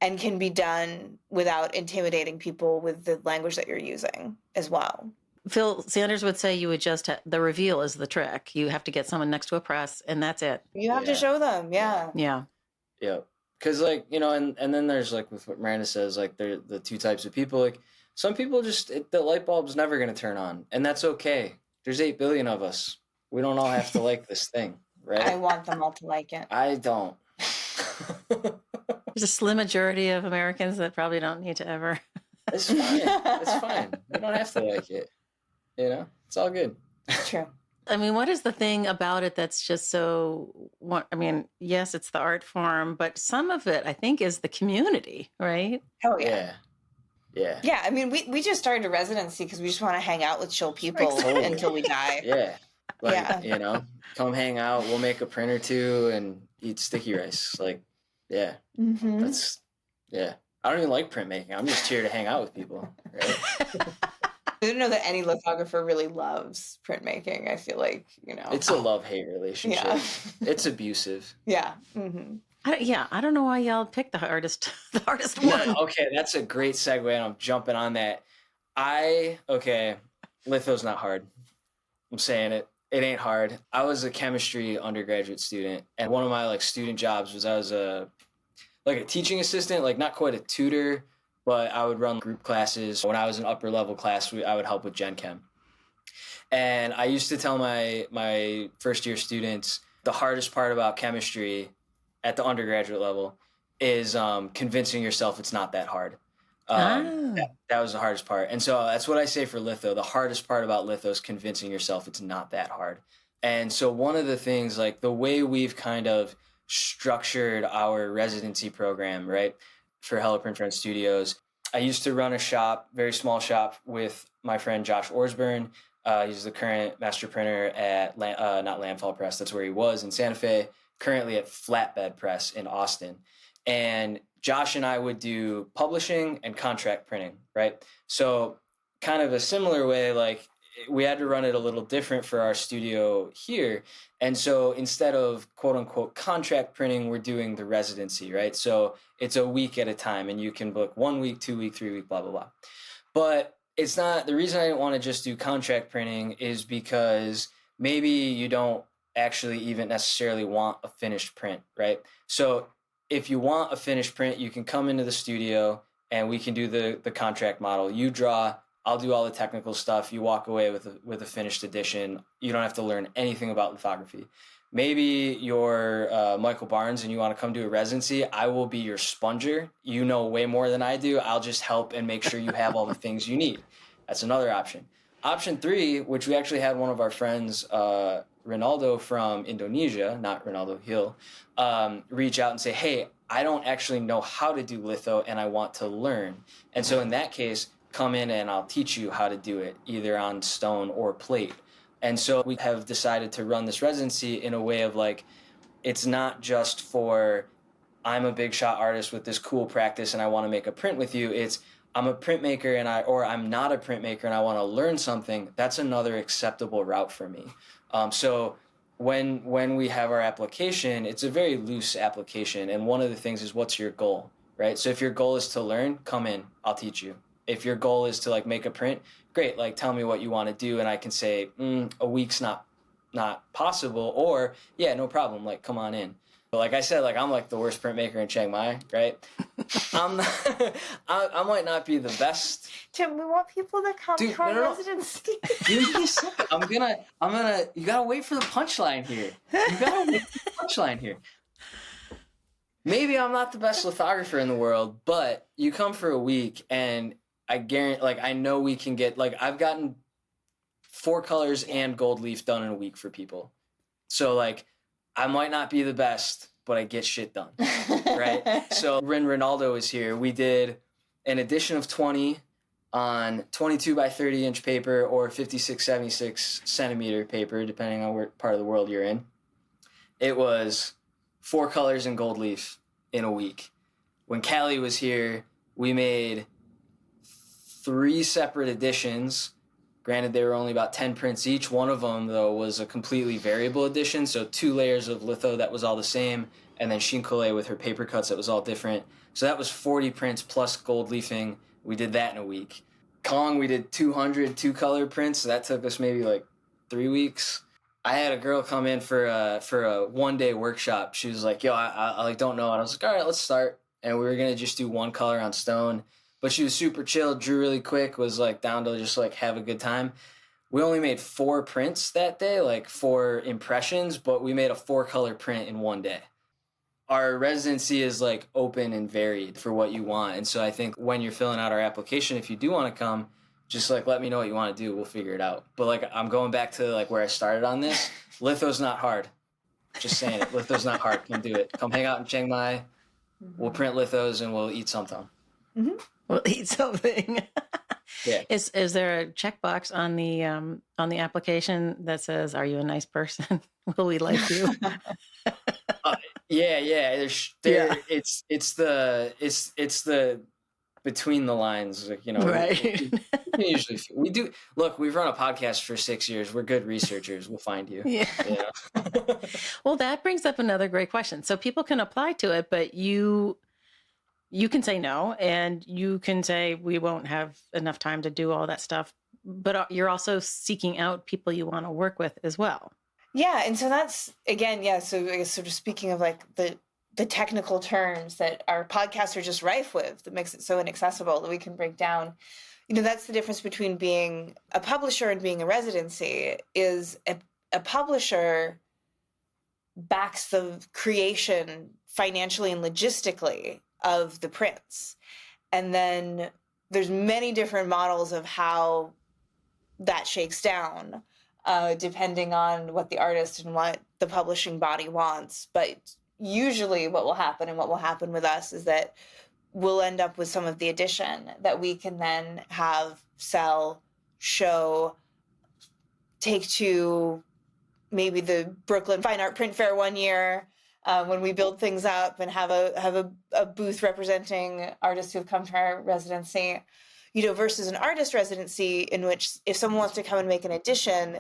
and can be done without intimidating people with the language that you're using as well. Phil Sanders would say you would just the reveal is the trick. You have to get someone next to a press and that's it. You have to show them. Yeah. Because and then there's like with what Miranda says, like the two types of people. Like some people the light bulb's never going to turn on, and that's okay. There's 8 billion of us. We don't all have to like this thing, right? I want them all to like it. I don't. There's a slim majority of Americans that probably don't need to ever. It's fine. It's fine. We don't have to like it. It's all good. True. I mean, what is the thing about it that's just so, yes, it's the art form, but some of it, I think, is the community, right? Oh, yeah. Yeah. Yeah, I mean, we just started a residency because we just want to hang out with chill people until we die. Yeah. Come hang out. We'll make a print or two and eat sticky rice. Like, yeah. That's, I don't even like printmaking. I'm just here to hang out with people, right? I don't know that any lithographer really loves printmaking. I feel like, It's a love-hate relationship. Yeah. It's abusive. Yeah. I don't know why y'all picked the hardest one. Okay, that's a great segue, and I'm jumping on that. Litho's not hard. I'm saying it. It ain't hard. I was a chemistry undergraduate student, and one of my student jobs was I was a teaching assistant, not quite a tutor, but I would run group classes. When I was in upper level class, I would help with Gen Chem. And I used to tell my first year students the hardest part about chemistry at the undergraduate level is convincing yourself it's not that hard. That was the hardest part. And so that's what I say for litho. The hardest part about litho is convincing yourself it's not that hard. And so one of the things, the way we've kind of structured our residency program, right, for Hello Print Friend Studios, I used to run a shop, very small shop, with my friend Josh Orsburn. He's the current master printer at not Landfall Press, that's where he was in Santa Fe, currently at Flatbed Press in Austin. And Josh and I would do publishing and contract printing, right? So kind of a similar way, like we had to run it a little different for our studio here. And so instead of quote unquote contract printing, we're doing the residency, right? So it's a week at a time and you can book 1 week, 2 week, 3 week, blah, blah, blah. But it's not, the reason I didn't want to just do contract printing is because maybe you don't actually even necessarily want a finished print, right? So if you want a finished print, you can come into the studio and we can do the contract model. You draw, I'll do all the technical stuff. You walk away with a finished edition. You don't have to learn anything about lithography. Maybe you're Michael Barnes and you want to come do a residency. I will be your sponger. You know way more than I do. I'll just help and make sure you have all the things you need. That's another option. Option 3, which we actually had one of our friends, Ronaldo from Indonesia, not Ronaldo Hill, reach out and say, hey, I don't actually know how to do litho and I want to learn. And so in that case, come in and I'll teach you how to do it, either on stone or plate. And so we have decided to run this residency in a way of like, it's not just for, I'm a big shot artist with this cool practice and I want to make a print with you. It's, I'm a printmaker or I'm not a printmaker and I want to learn something. That's another acceptable route for me. So when we have our application, it's a very loose application. And one of the things is, what's your goal, right? So if your goal is to learn, come in, I'll teach you. If your goal is to like make a print, great, like tell me what you want to do. And I can say, a week's not possible, or yeah, no problem. Like, come on in. But like I said, like I'm like the worst printmaker in Chiang Mai, right? I might not be the best. Tim, we want people to come to our residency. Dude, I'm gonna, you gotta wait for the punchline here. Maybe I'm not the best lithographer in the world, but you come for a week and I guarantee, like, I know we can get, like, I've gotten 4 colors and gold leaf done in a week for people. So, like, I might not be the best, but I get shit done, right? So when Ronaldo was here, we did an edition of 20 on 22 by 30 inch paper or 56, 76 centimeter paper, depending on what part of the world you're in. It was 4 colors and gold leaf in a week. When Callie was here, we made 3 separate editions. Granted, they were only about 10 prints each. One of them, though, was a completely variable edition, so 2 layers of litho that was all the same, and then Shinkole with her paper cuts that was all different. So that was 40 prints plus gold leafing. We did that in a week. Kong, we did 200 2-color prints, so that took us maybe like 3 weeks. I had a girl come in for a 1-day workshop. She was like, yo, I like don't know. And I was like, all right, let's start. And we were going to just do 1 color on stone. But she was super chill, drew really quick, was like down to just like have a good time. We only made 4 prints that day, like 4 impressions, but we made a 4-color print in 1 day. Our residency is like open and varied for what you want. And so I think when you're filling out our application, if you do want to come, just like let me know what you want to do. We'll figure it out. But like I'm going back to like where I started on this. Litho's not hard. Just saying it. Litho's not hard. Come do it. Come hang out in Chiang Mai. We'll print lithos and we'll eat something. Mm-hmm. We'll eat something. Yeah. Is there a checkbox on the application that says, "Are you a nice person? Will we like you?" Yeah. It's the between the lines, like, you know. Right. We do. Look, we've run a podcast for 6 years. We're good researchers. We'll find you. Yeah. Well, that brings up another great question. So people can apply to it, but you can say no, and you can say we won't have enough time to do all that stuff. But you're also seeking out people you want to work with as well. Yeah, and so that's again, yeah. So I guess sort of speaking of like the technical terms that our podcasts are just rife with, that makes it so inaccessible that we can break down. You know, that's the difference between being a publisher and being a residency. Is a publisher backs the creation financially and logistically of the prints. And then there's many different models of how that shakes down, depending on what the artist and what the publishing body wants. But usually what will happen with us is that we'll end up with some of the edition that we can then have, sell, show, take to maybe the Brooklyn Fine Art Print Fair one year, when we build things up and have a booth representing artists who have come to our residency. versus an artist residency in which if someone wants to come and make an edition,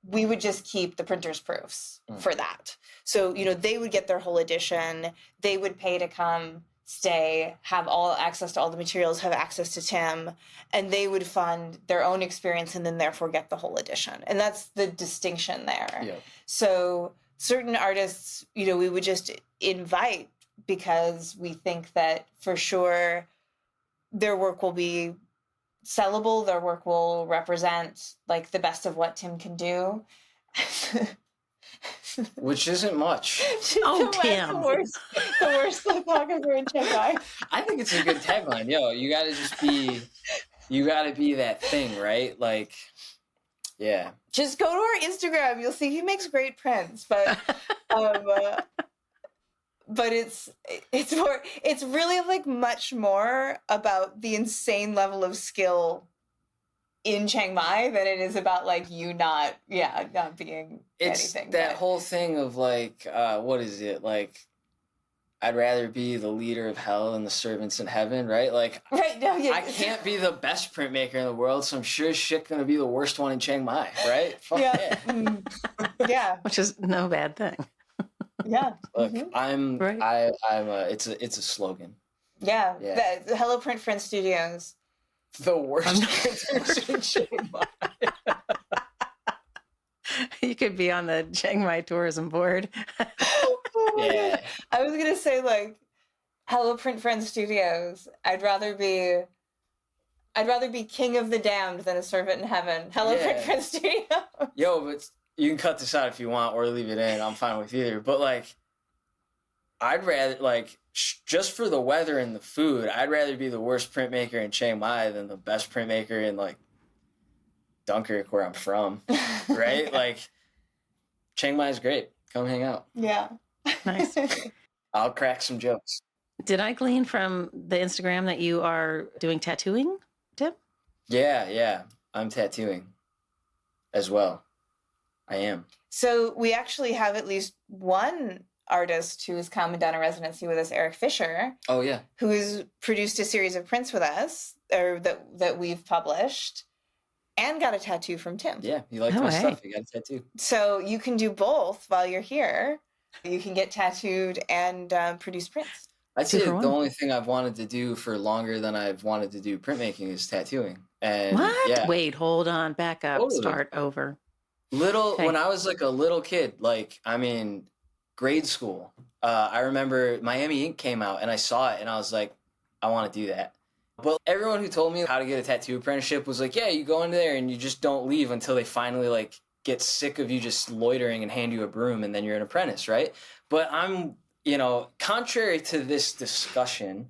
we would just keep the printer's proofs for that. So, they would get their whole edition. They would pay to come, stay, have all access to all the materials, have access to Tim, and they would fund their own experience and then therefore get the whole edition. And that's the distinction there. Yeah. So certain artists, we would just invite because we think that for sure their work will be sellable, their work will represent like the best of what Tim can do. Which isn't much. Oh, Tim. The worst photographer in Chiang Mai. I think it's a good tagline. Yo, you gotta be that thing, right? Like, yeah. Just go to our Instagram. You'll see he makes great prints, but it's really like much more about the insane level of skill in Chiang Mai than it is about like you not being it's anything. That whole thing of like, what is it? Like, I'd rather be the leader of hell than the servants in heaven, right? Like, right, no, yeah. I can't be the best printmaker in the world, so I'm sure as shit gonna be the worst one in Chiang Mai, right? Fuck yeah. Yeah. Which is no bad thing. Yeah. Look, mm-hmm. It's a slogan. Yeah. Yeah. The Hello Print Friend Studios. The worst printers in Chiang Mai. You could be on the Chiang Mai tourism board. Yeah. I was gonna say like Hello Print Friend Studios. I'd rather be king of the damned than a servant in heaven. Hello Print Friend Studios. Yo, but you can cut this out if you want or leave it in. I'm fine with either. But like, I'd rather like just for the weather and the food, I'd rather be the worst printmaker in Chiang Mai than the best printmaker in like Dunkirk, where I'm from. Right? Like, Chiang Mai is great. Come hang out. Yeah. Nice. I'll crack some jokes. Did I glean from the Instagram that you are doing tattooing, Tim? Yeah. I'm tattooing as well. I am. So we actually have at least one artist who has come and done a residency with us, Eric Fisher. Oh, yeah. Who has produced a series of prints with us, or that we've published, and got a tattoo from Tim. Yeah, he liked my stuff. He got a tattoo. So you can do both while you're here. You can get tattooed and produce prints. I'd say the only thing I've wanted to do for longer than I've wanted to do printmaking is tattooing. And what? Yeah. Wait, hold on. Back up. Totally. Start over. When I was like a little kid, like, I mean, grade school, I remember Miami Ink came out and I saw it and I was like, I want to do that. But everyone who told me how to get a tattoo apprenticeship was like, yeah, you go in there and you just don't leave until they finally like get sick of you just loitering and hand you a broom and then you're an apprentice, right? But I'm, contrary to this discussion,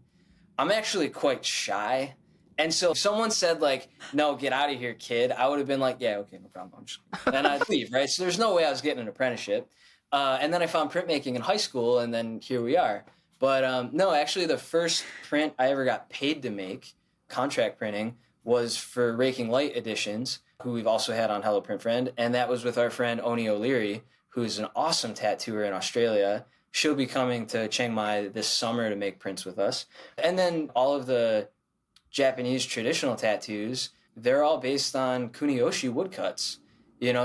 I'm actually quite shy. And so if someone said like, no, get out of here, kid, I would have been like, yeah, okay, no problem. And I'd leave, right? So there's no way I was getting an apprenticeship. And then I found printmaking in high school and then here we are. But no, actually the first print I ever got paid to make, contract printing, was for Raking Light Editions, who we've also had on Hello Print Friend. And that was with our friend Oni O'Leary, who's an awesome tattooer in Australia. She'll be coming to Chiang Mai this summer to make prints with us. And then all of the Japanese traditional tattoos, they're all based on kuniyoshi woodcuts.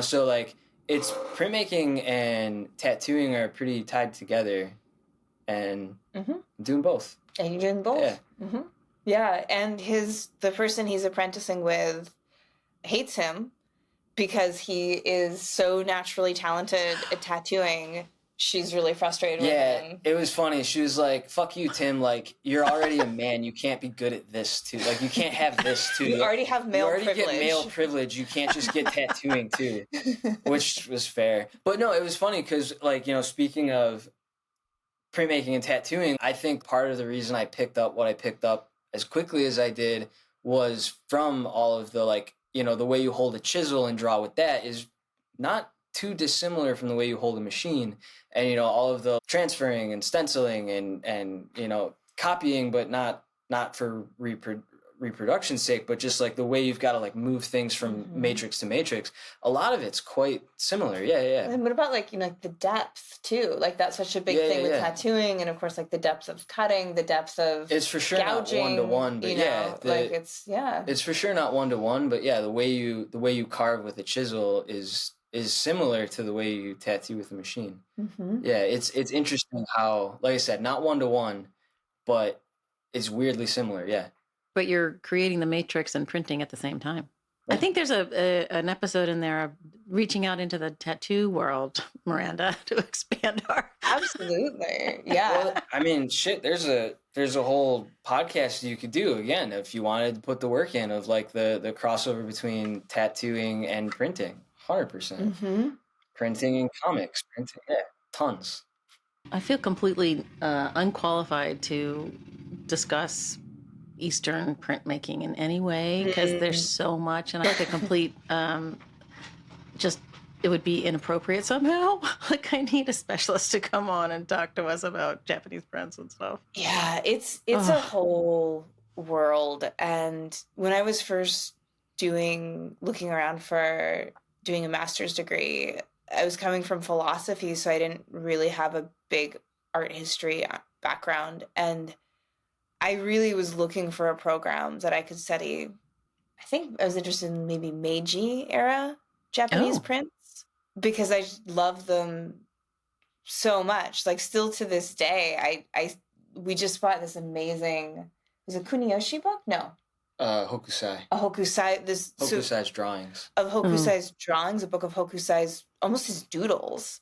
So like it's printmaking and tattooing are pretty tied together. And I'm doing both. And you're doing both. Yeah. Mm-hmm. Yeah. And the person he's apprenticing with hates him because he is so naturally talented at tattooing. She's really frustrated with him. Yeah, it was funny. She was like, fuck you, Tim. Like, you're already a man. You can't be good at this, too. Like, you can't have this, too. You already have male privilege. You already get male privilege. You can't just get tattooing, too. Which was fair. But no, it was funny because, like, speaking of printmaking and tattooing, I think part of the reason I picked up what I picked up as quickly as I did was from all of the, like, the way you hold a chisel and draw with that is not too dissimilar from the way you hold a machine. And, all of the transferring and stenciling and copying, but not for reproduction's sake, but just like the way you've got to like move things from matrix to matrix, a lot of it's quite similar. Yeah. And what about like, like the depth too? Like that's such a big thing with tattooing, and of course like the depth of cutting, the depth of it's for sure gouging, not 1-to-1, but it's for sure not 1-to-1, but the way you carve with a chisel is similar to the way you tattoo with a machine. It's interesting how, like I said, not 1-to-1, but it's weirdly similar. But you're creating the matrix and printing at the same time. I think there's an episode in there of reaching out into the tattoo world, Miranda, to expand our. Absolutely. Yeah. Well, I mean, shit, there's a whole podcast you could do, again, if you wanted to put the work in, of like the crossover between tattooing and printing. 100%. Printing and comics. Printing, tons. I feel completely unqualified to discuss Eastern printmaking in any way, because there's so much, and I think a complete it would be inappropriate somehow. Like I need a specialist to come on and talk to us about Japanese prints and stuff. Yeah, it's a whole world. And when I was first looking around for doing a master's degree, I was coming from philosophy, so I didn't really have a big art history background. And I really was looking for a program that I could study. I think I was interested in maybe Meiji era Japanese prints, because I love them so much. Like still to this day, we just bought this amazing, was it Kuniyoshi book? No. Hokusai. A Hokusai. Hokusai's drawings. Of Hokusai's drawings, a book of Hokusai's, almost his doodles.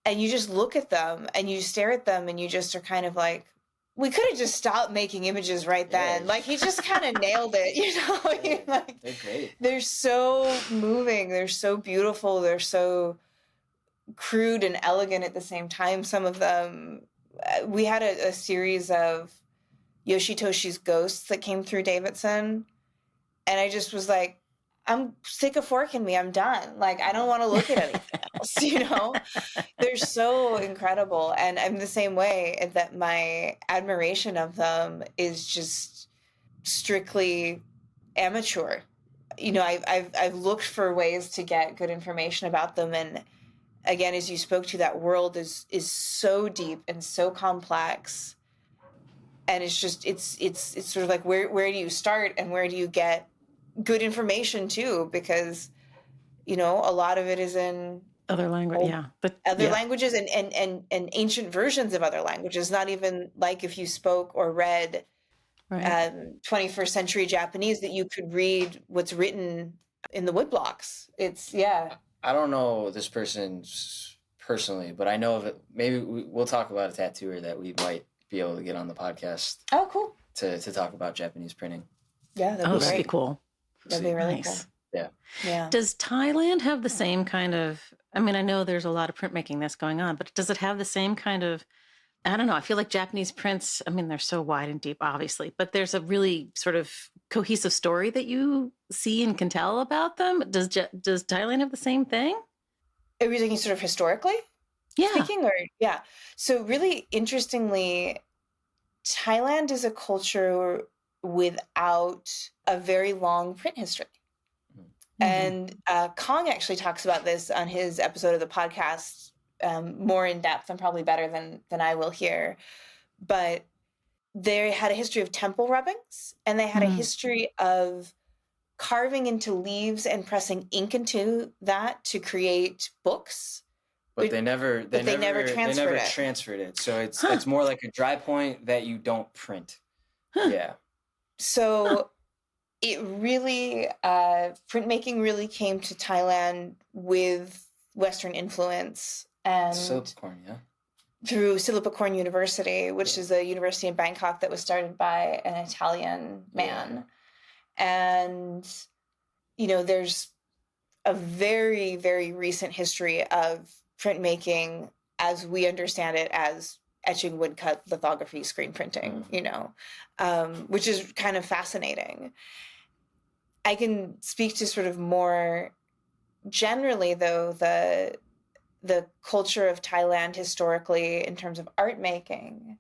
And you just look at them and you stare at them and you just are kind of like, we could have just stopped making images right then. Like he just kind of nailed it, Like, they're great. They're so moving. They're so beautiful. They're so crude and elegant at the same time. Some of them, we had a series of Yoshitoshi's ghosts that came through Davidson. And I just was like, I'm sick of forking me. I'm done. Like, I don't want to look at anything else, They're so incredible. And I'm the same way, that my admiration of them is just strictly amateur. I've looked for ways to get good information about them. And again, as you spoke to, that world is so deep and so complex. And it's just, it's sort of like, where do you start and where do you get good information too? Because, a lot of it is in other language, languages and ancient versions of other languages. Not even like if you spoke or read 21st century Japanese, that you could read what's written in the woodblocks. I don't know this person personally, but I know of it. Maybe we'll talk about a tattooer that we might be able to get on the podcast. Oh, cool. To talk about Japanese printing. Yeah, that'd be cool. That'd be really nice. Cool. Yeah. Does Thailand have the same kind of, I mean, I know there's a lot of printmaking that's going on, but does it have the same kind of, I don't know, I feel like Japanese prints, I mean, they're so wide and deep, obviously, but there's a really sort of cohesive story that you see and can tell about them. Does Thailand have the same thing? Are we thinking sort of historically? Speaking, or so really interestingly, Thailand is a culture without a very long print history. And Kong actually talks about this on his episode of the podcast more in depth and probably better than I will here. But they had a history of temple rubbings, and they had a history of carving into leaves and pressing ink into that to create books. But they never transferred it. So it's more like a dry point that you don't print. Yeah. So it really, printmaking really came to Thailand with Western influence. And Silpakorn, through Silpakorn University, which is a university in Bangkok that was started by an Italian man. And, there's a very, very recent history of printmaking as we understand it as etching, woodcut, lithography, screen printing, which is kind of fascinating. I can speak to sort of more generally, though, the culture of Thailand historically in terms of art making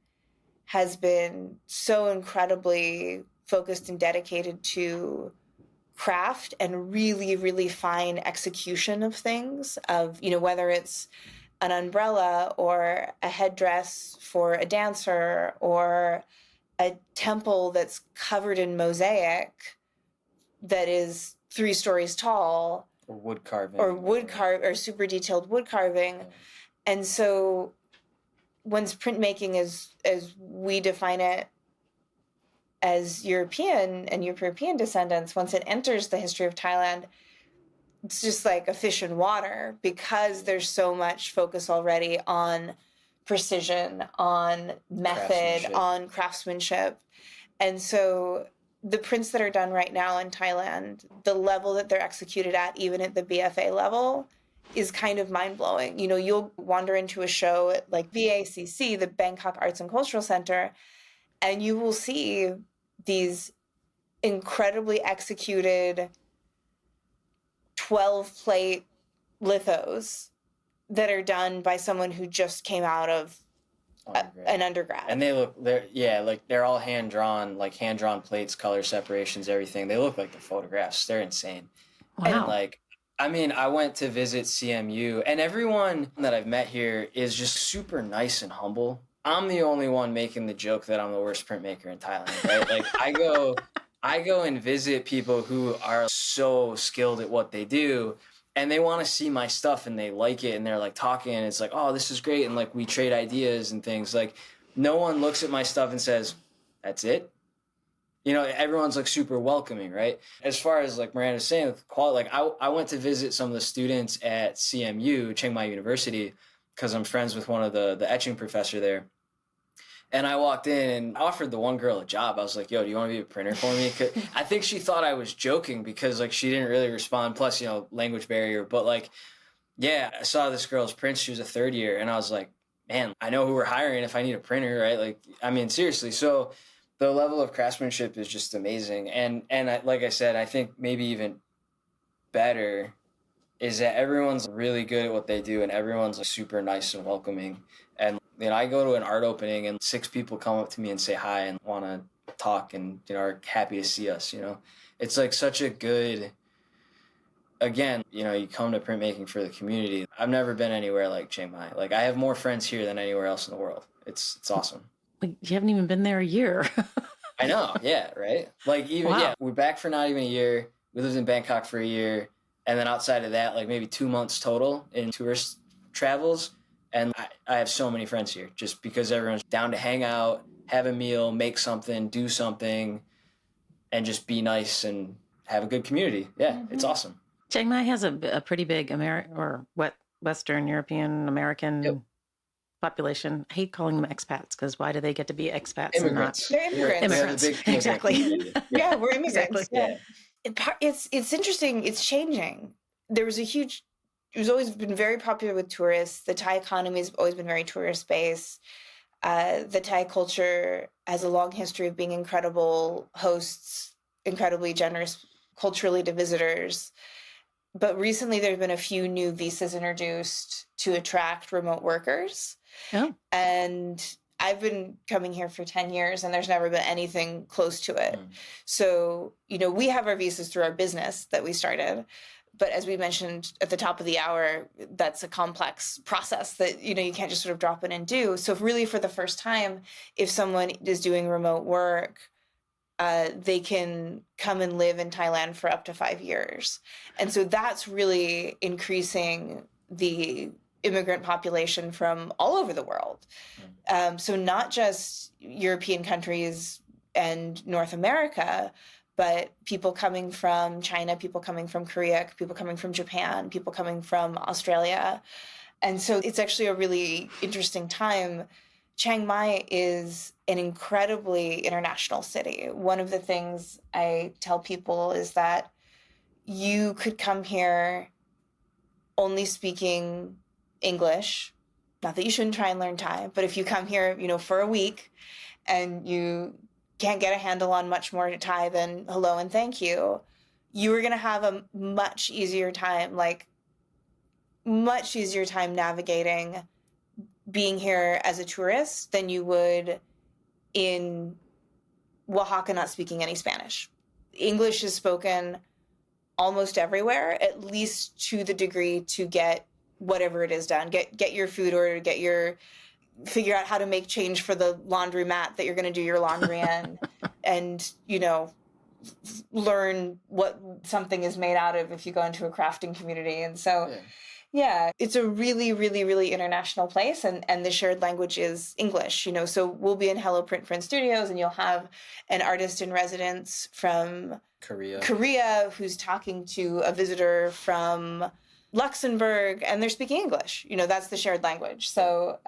has been so incredibly focused and dedicated to craft and really, really fine execution of things, of, whether it's an umbrella or a headdress for a dancer or a temple that's covered in mosaic that is 3 stories tall, or wood carving, or super detailed wood carving. And so once printmaking is, as we define it as European and European descendants, once it enters the history of Thailand, it's just like a fish in water, because there's so much focus already on precision, on method, on craftsmanship. And so the prints that are done right now in Thailand, the level that they're executed at, even at the BFA level, is kind of mind-blowing. You'll wander into a show at like BACC, the Bangkok Arts and Cultural Center, and you will see these incredibly executed 12-plate lithos that are done by someone who just came out of an undergrad. And they're all hand-drawn plates, color separations, everything. They look like the photographs. They're insane. Wow. And I went to visit CMU, and everyone that I've met here is just super nice and humble. I'm the only one making the joke that I'm the worst printmaker in Thailand, right? I go and visit people who are so skilled at what they do, and they want to see my stuff and they like it, and they're talking, and it's oh, this is great. And we trade ideas and things. No one looks at my stuff and says, that's it. Everyone's super welcoming, right? As far as Miranda was saying, with quality, I went to visit some of the students at CMU, Chiang Mai University, because I'm friends with one of the etching professor there. And I walked in and offered the one girl a job. I was like, yo, do you want to be a printer for me? I think she thought I was joking because she didn't really respond. Plus, language barrier. But I saw this girl's prints. She was a 3rd year. And I was like, man, I know who we're hiring if I need a printer, right? Seriously. So the level of craftsmanship is just amazing. And like I said, I think maybe even better is that everyone's really good at what they do, and everyone's super nice and welcoming. And I go to an art opening and 6 people come up to me and say hi and want to talk and are happy to see us. It's such a good, again, you come to printmaking for the community. I've never been anywhere like Chiang Mai. I have more friends here than anywhere else in the world. It's awesome. You haven't even been there a year. I know, yeah, right? We're back for not even a year. We lived in Bangkok for a year. And then outside of that, maybe 2 months total in tourist travels. And I have so many friends here just because everyone's down to hang out, have a meal, make something, do something, and just be nice and have a good community. Yeah, It's awesome. Chiang Mai has a pretty big Western European American population. I hate calling them expats because why do they get to be expats? Immigrants. They're immigrants. Exactly. Yeah, we're immigrants. Exactly. Yeah. It's interesting. It's changing. It was always been very popular with tourists. The Thai economy has always been very tourist-based. The Thai culture has a long history of being incredible hosts, incredibly generous culturally to visitors. But recently there have been a few new visas introduced to attract remote workers. Oh. And I've been coming here for 10 years and there's never been anything close to it. So, we have our visas through our business that we started. But as we mentioned at the top of the hour, that's a complex process that, you can't just sort of drop in and do. So really for the first time, if someone is doing remote work, they can come and live in Thailand for up to 5 years. And so that's really increasing the immigrant population from all over the world. So not just European countries and North America, but people coming from China, people coming from Korea, people coming from Japan, people coming from Australia. And so it's actually a really interesting time. Chiang Mai is an incredibly international city. One of the things I tell people is that you could come here only speaking English. Not that you shouldn't try and learn Thai, but if you come here, for a week and you can't get a handle on much more Thai than hello and thank you, you are going to have a much easier time navigating being here as a tourist than you would in Oaxaca not speaking any Spanish. English is spoken almost everywhere, at least to the degree to get whatever it is done. Get your food order, figure out how to make change for the laundry mat that you're going to do your laundry in, and, learn what something is made out of if you go into a crafting community. And so, yeah, it's a really, really, really international place. And the shared language is English, so we'll be in Hello Print Studios, and you'll have an artist in residence from Korea who's talking to a visitor from Luxembourg, and they're speaking English. That's the shared language. So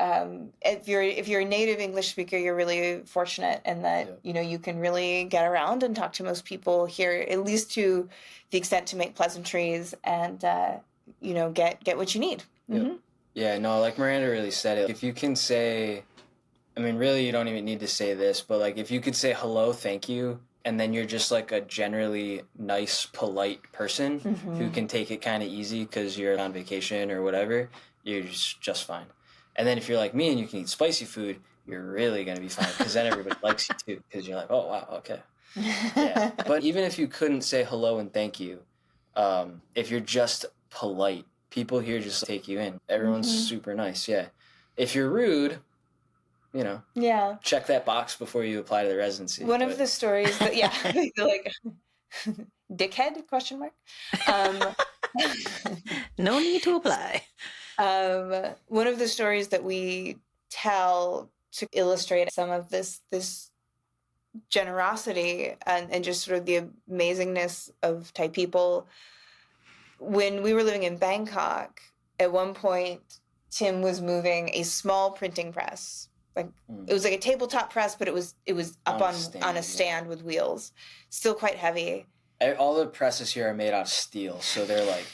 if you're a native English speaker, you're really fortunate in that you can really get around and talk to most people here, at least to the extent to make pleasantries and get what you need. Mm-hmm. Yeah, no, like Miranda really said it. If you can say, really, you don't even need to say this, but like if you could say hello, thank you, and then you're just like a generally nice, polite person who can take it kind of easy because you're on vacation or whatever, you're just fine. And then if you're like me and you can eat spicy food, you're really going to be fine because then everybody likes you too because you're like, oh, wow, okay. Yeah. But even if you couldn't say hello and thank you, if you're just polite, people here just take you in. Everyone's super nice, yeah. If you're rude, check that box before you apply to the residency. One of the stories that, like, dickhead, question mark? No need to apply. One of the stories that we tell to illustrate some of this generosity and just sort of the amazingness of Thai people. When we were living in Bangkok, at one point, Tim was moving a small printing press. It was like a tabletop press, but it was up on a stand with wheels, still quite heavy. All the presses here are made out of steel, so they're like,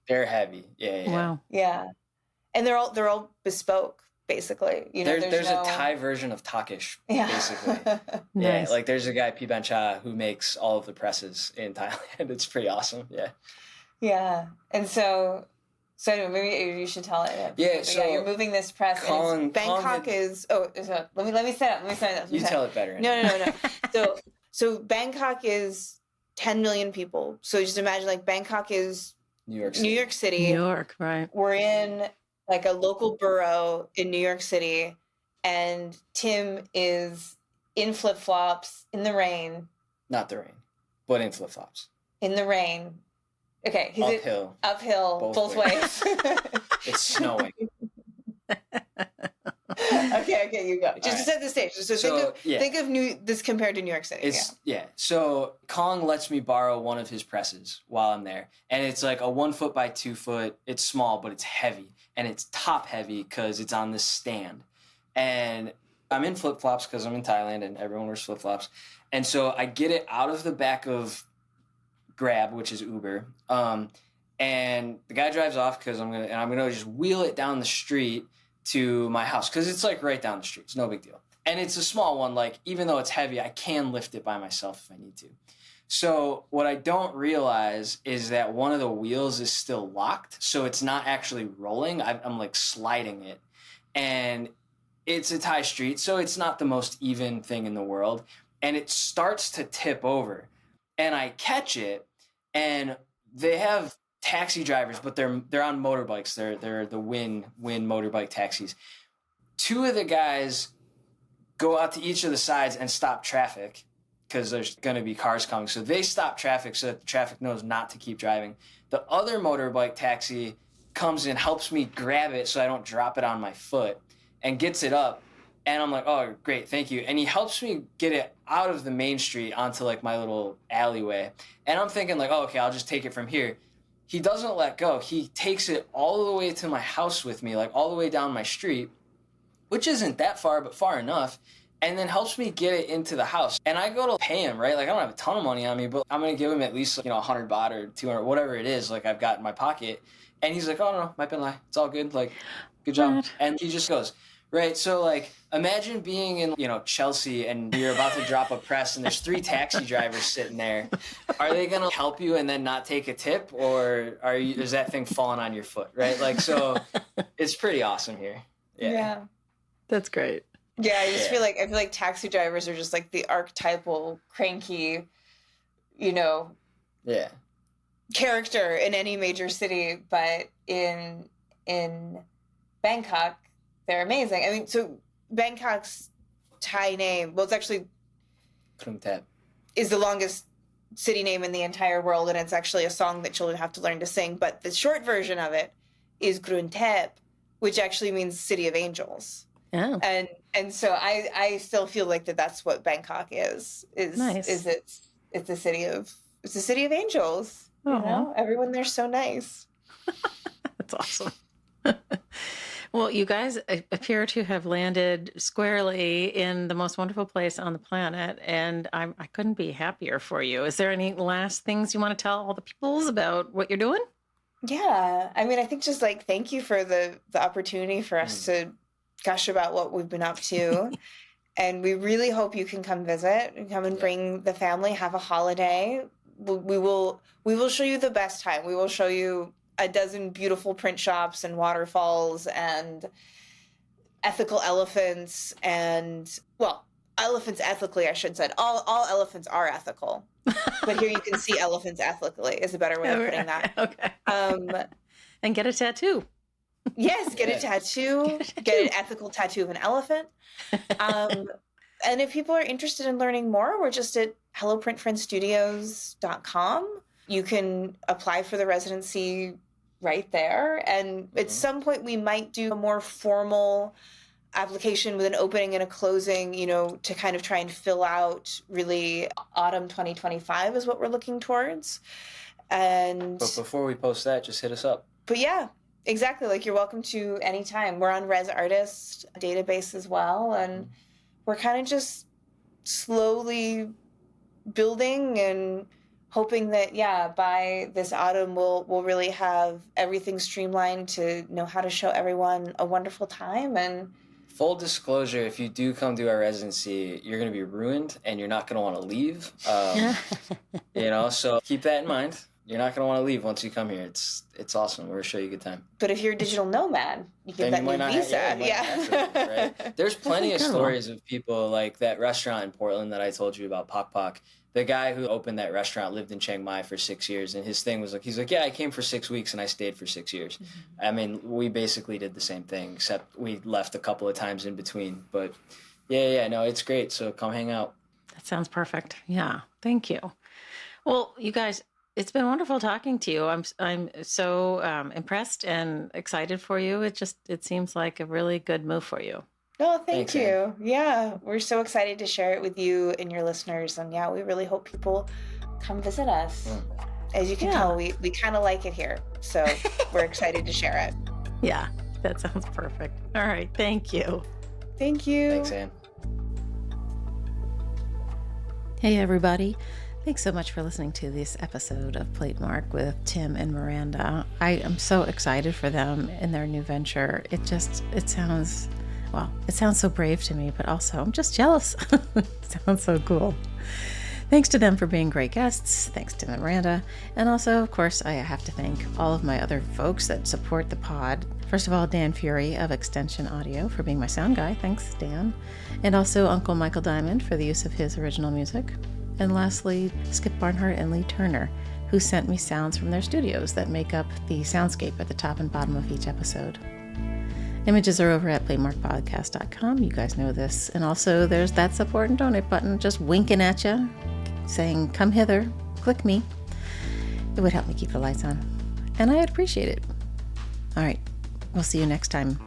they're heavy. Yeah. Wow. Yeah, and they're all bespoke, basically. There's a Thai version of Takish, basically. Nice. Yeah, like there's a guy Piban Cha who makes all of the presses in Thailand. It's pretty awesome. Yeah. Yeah, and so anyway, maybe you should tell it. Yeah, so you're moving this press. Bangkok is. Let me set up. You tell it better. No. So Bangkok is 10 million people. So just imagine like Bangkok is New York City. New York, right? We're in like a local borough in New York City, and Tim is in flip-flops in the rain. Not the rain, but in flip-flops. In the rain. Okay, he's uphill both ways. It's snowing. Okay, you go. Just to set the stage. So think of this compared to New York City. So Kong lets me borrow one of his presses while I'm there, and it's like a 1 foot by 2 foot. It's small, but it's heavy, and it's top heavy because it's on this stand. And I'm in flip flops because I'm in Thailand, and everyone wears flip flops. And so I get it out of the back of Grab, which is Uber, and the guy drives off because I'm gonna just wheel it down the street to my house because it's like right down the street. It's no big deal, and it's a small one. Like even though it's heavy, I can lift it by myself if I need to. So what I don't realize is that one of the wheels is still locked, so it's not actually rolling. I'm like sliding it, and it's a Thai street, so it's not the most even thing in the world, and it starts to tip over. And I catch it, and they have taxi drivers, but they're on motorbikes. They're the Win motorbike taxis. 2 of the guys go out to each of the sides and stop traffic because there's going to be cars coming. So they stop traffic so that the traffic knows not to keep driving. The other motorbike taxi comes and helps me grab it so I don't drop it on my foot and gets it up. And I'm like, oh, great, thank you. And he helps me get it out of the main street onto like my little alleyway. And I'm thinking like, oh, okay, I'll just take it from here. He doesn't let go. He takes it all the way to my house with me, like all the way down my street, which isn't that far, but far enough, and then helps me get it into the house. And I go to pay him, right? Like I don't have a ton of money on me, but I'm going to give him at least, 100 baht or 200, whatever it is, like I've got in my pocket. And he's like, oh, no, might be lie. It's all good. Like, good job. What? And he just goes, right, so like imagine being in, Chelsea and you're about to drop a press and there's 3 taxi drivers sitting there. Are they going to help you and then not take a tip, or is that thing falling on your foot, right? Like, so it's pretty awesome here. Yeah. That's great. Yeah, I feel like taxi drivers are just like the archetypal cranky, Yeah. character in any major city, but in Bangkok, they're amazing. I mean, so Bangkok's Thai name, well, it's actually Krung Thep. is the longest city name in the entire world, and it's actually a song that children have to learn to sing. But the short version of it is Krung Thep, which actually means City of Angels. Oh. And so I still feel like that's what Bangkok is. Nice. It's a city of angels. Everyone there's so nice. That's awesome. Well, you guys appear to have landed squarely in the most wonderful place on the planet, and I couldn't be happier for you. Is there any last things you want to tell all the peoples about what you're doing? Yeah, I mean, I think just like thank you for the opportunity for us to gush about what we've been up to. And we really hope you can come visit and come and bring the family, have a holiday. We will show you the best time. We will show you a dozen beautiful print shops and waterfalls and ethical elephants and, well, elephants ethically, I should say. All elephants are ethical. But here you can see elephants ethically is a better way of putting that. Okay. And get a tattoo. Yes, get a tattoo. Get an ethical tattoo of an elephant. And if people are interested in learning more, we're just at helloprintfriendstudios.com. You can apply for the residency right there. And at some point, we might do a more formal application with an opening and a closing, to kind of try and fill out really autumn 2025 is what we're looking towards. But before we post that, just hit us up. But yeah, exactly. Like you're welcome to anytime. We're on Res Artist database as well. And we're kind of just slowly building and hoping that, by this autumn, we'll really have everything streamlined to know how to show everyone a wonderful time. And full disclosure, if you do come to our residency, you're going to be ruined and you're not going to want to leave. So keep that in mind. You're not going to want to leave once you come here. It's awesome. We're going to show you a good time. But if you're a digital nomad, you get that new visa. Right? There's plenty of stories of people like that restaurant in Portland that I told you about, Pok Pok. The guy who opened that restaurant lived in Chiang Mai for 6 years, and his thing was like, I came for 6 weeks and I stayed for 6 years. Mm-hmm. I mean, we basically did the same thing, except we left a couple of times in between. But no, it's great. So come hang out. That sounds perfect. Yeah, thank you. Well, you guys, it's been wonderful talking to you. I'm so impressed and excited for you. It seems like a really good move for you. Oh, thank you. Anne. Yeah, we're so excited to share it with you and your listeners. And we really hope people come visit us. As you can tell, we kind of like it here. So we're excited to share it. Yeah, that sounds perfect. All right. Thank you. Thank you. Thanks, Anne. Hey, everybody. Thanks so much for listening to this episode of Platemark with Tim and Miranda. I am so excited for them in their new venture. It sounds so brave to me, but also I'm just jealous. It sounds so cool. Thanks to them for being great guests. Thanks to Miranda. And also, of course, I have to thank all of my other folks that support the pod. First of all, Dan Fury of Extension Audio for being my sound guy. Thanks, Dan. And also Uncle Michael Diamond for the use of his original music. And lastly, Skip Barnhart and Lee Turner, who sent me sounds from their studios that make up the soundscape at the top and bottom of each episode. Images are over at playmarkpodcast.com. You guys know this. And also there's that support and donate button just winking at you, saying, come hither, click me. It would help me keep the lights on. And I'd appreciate it. All right. We'll see you next time.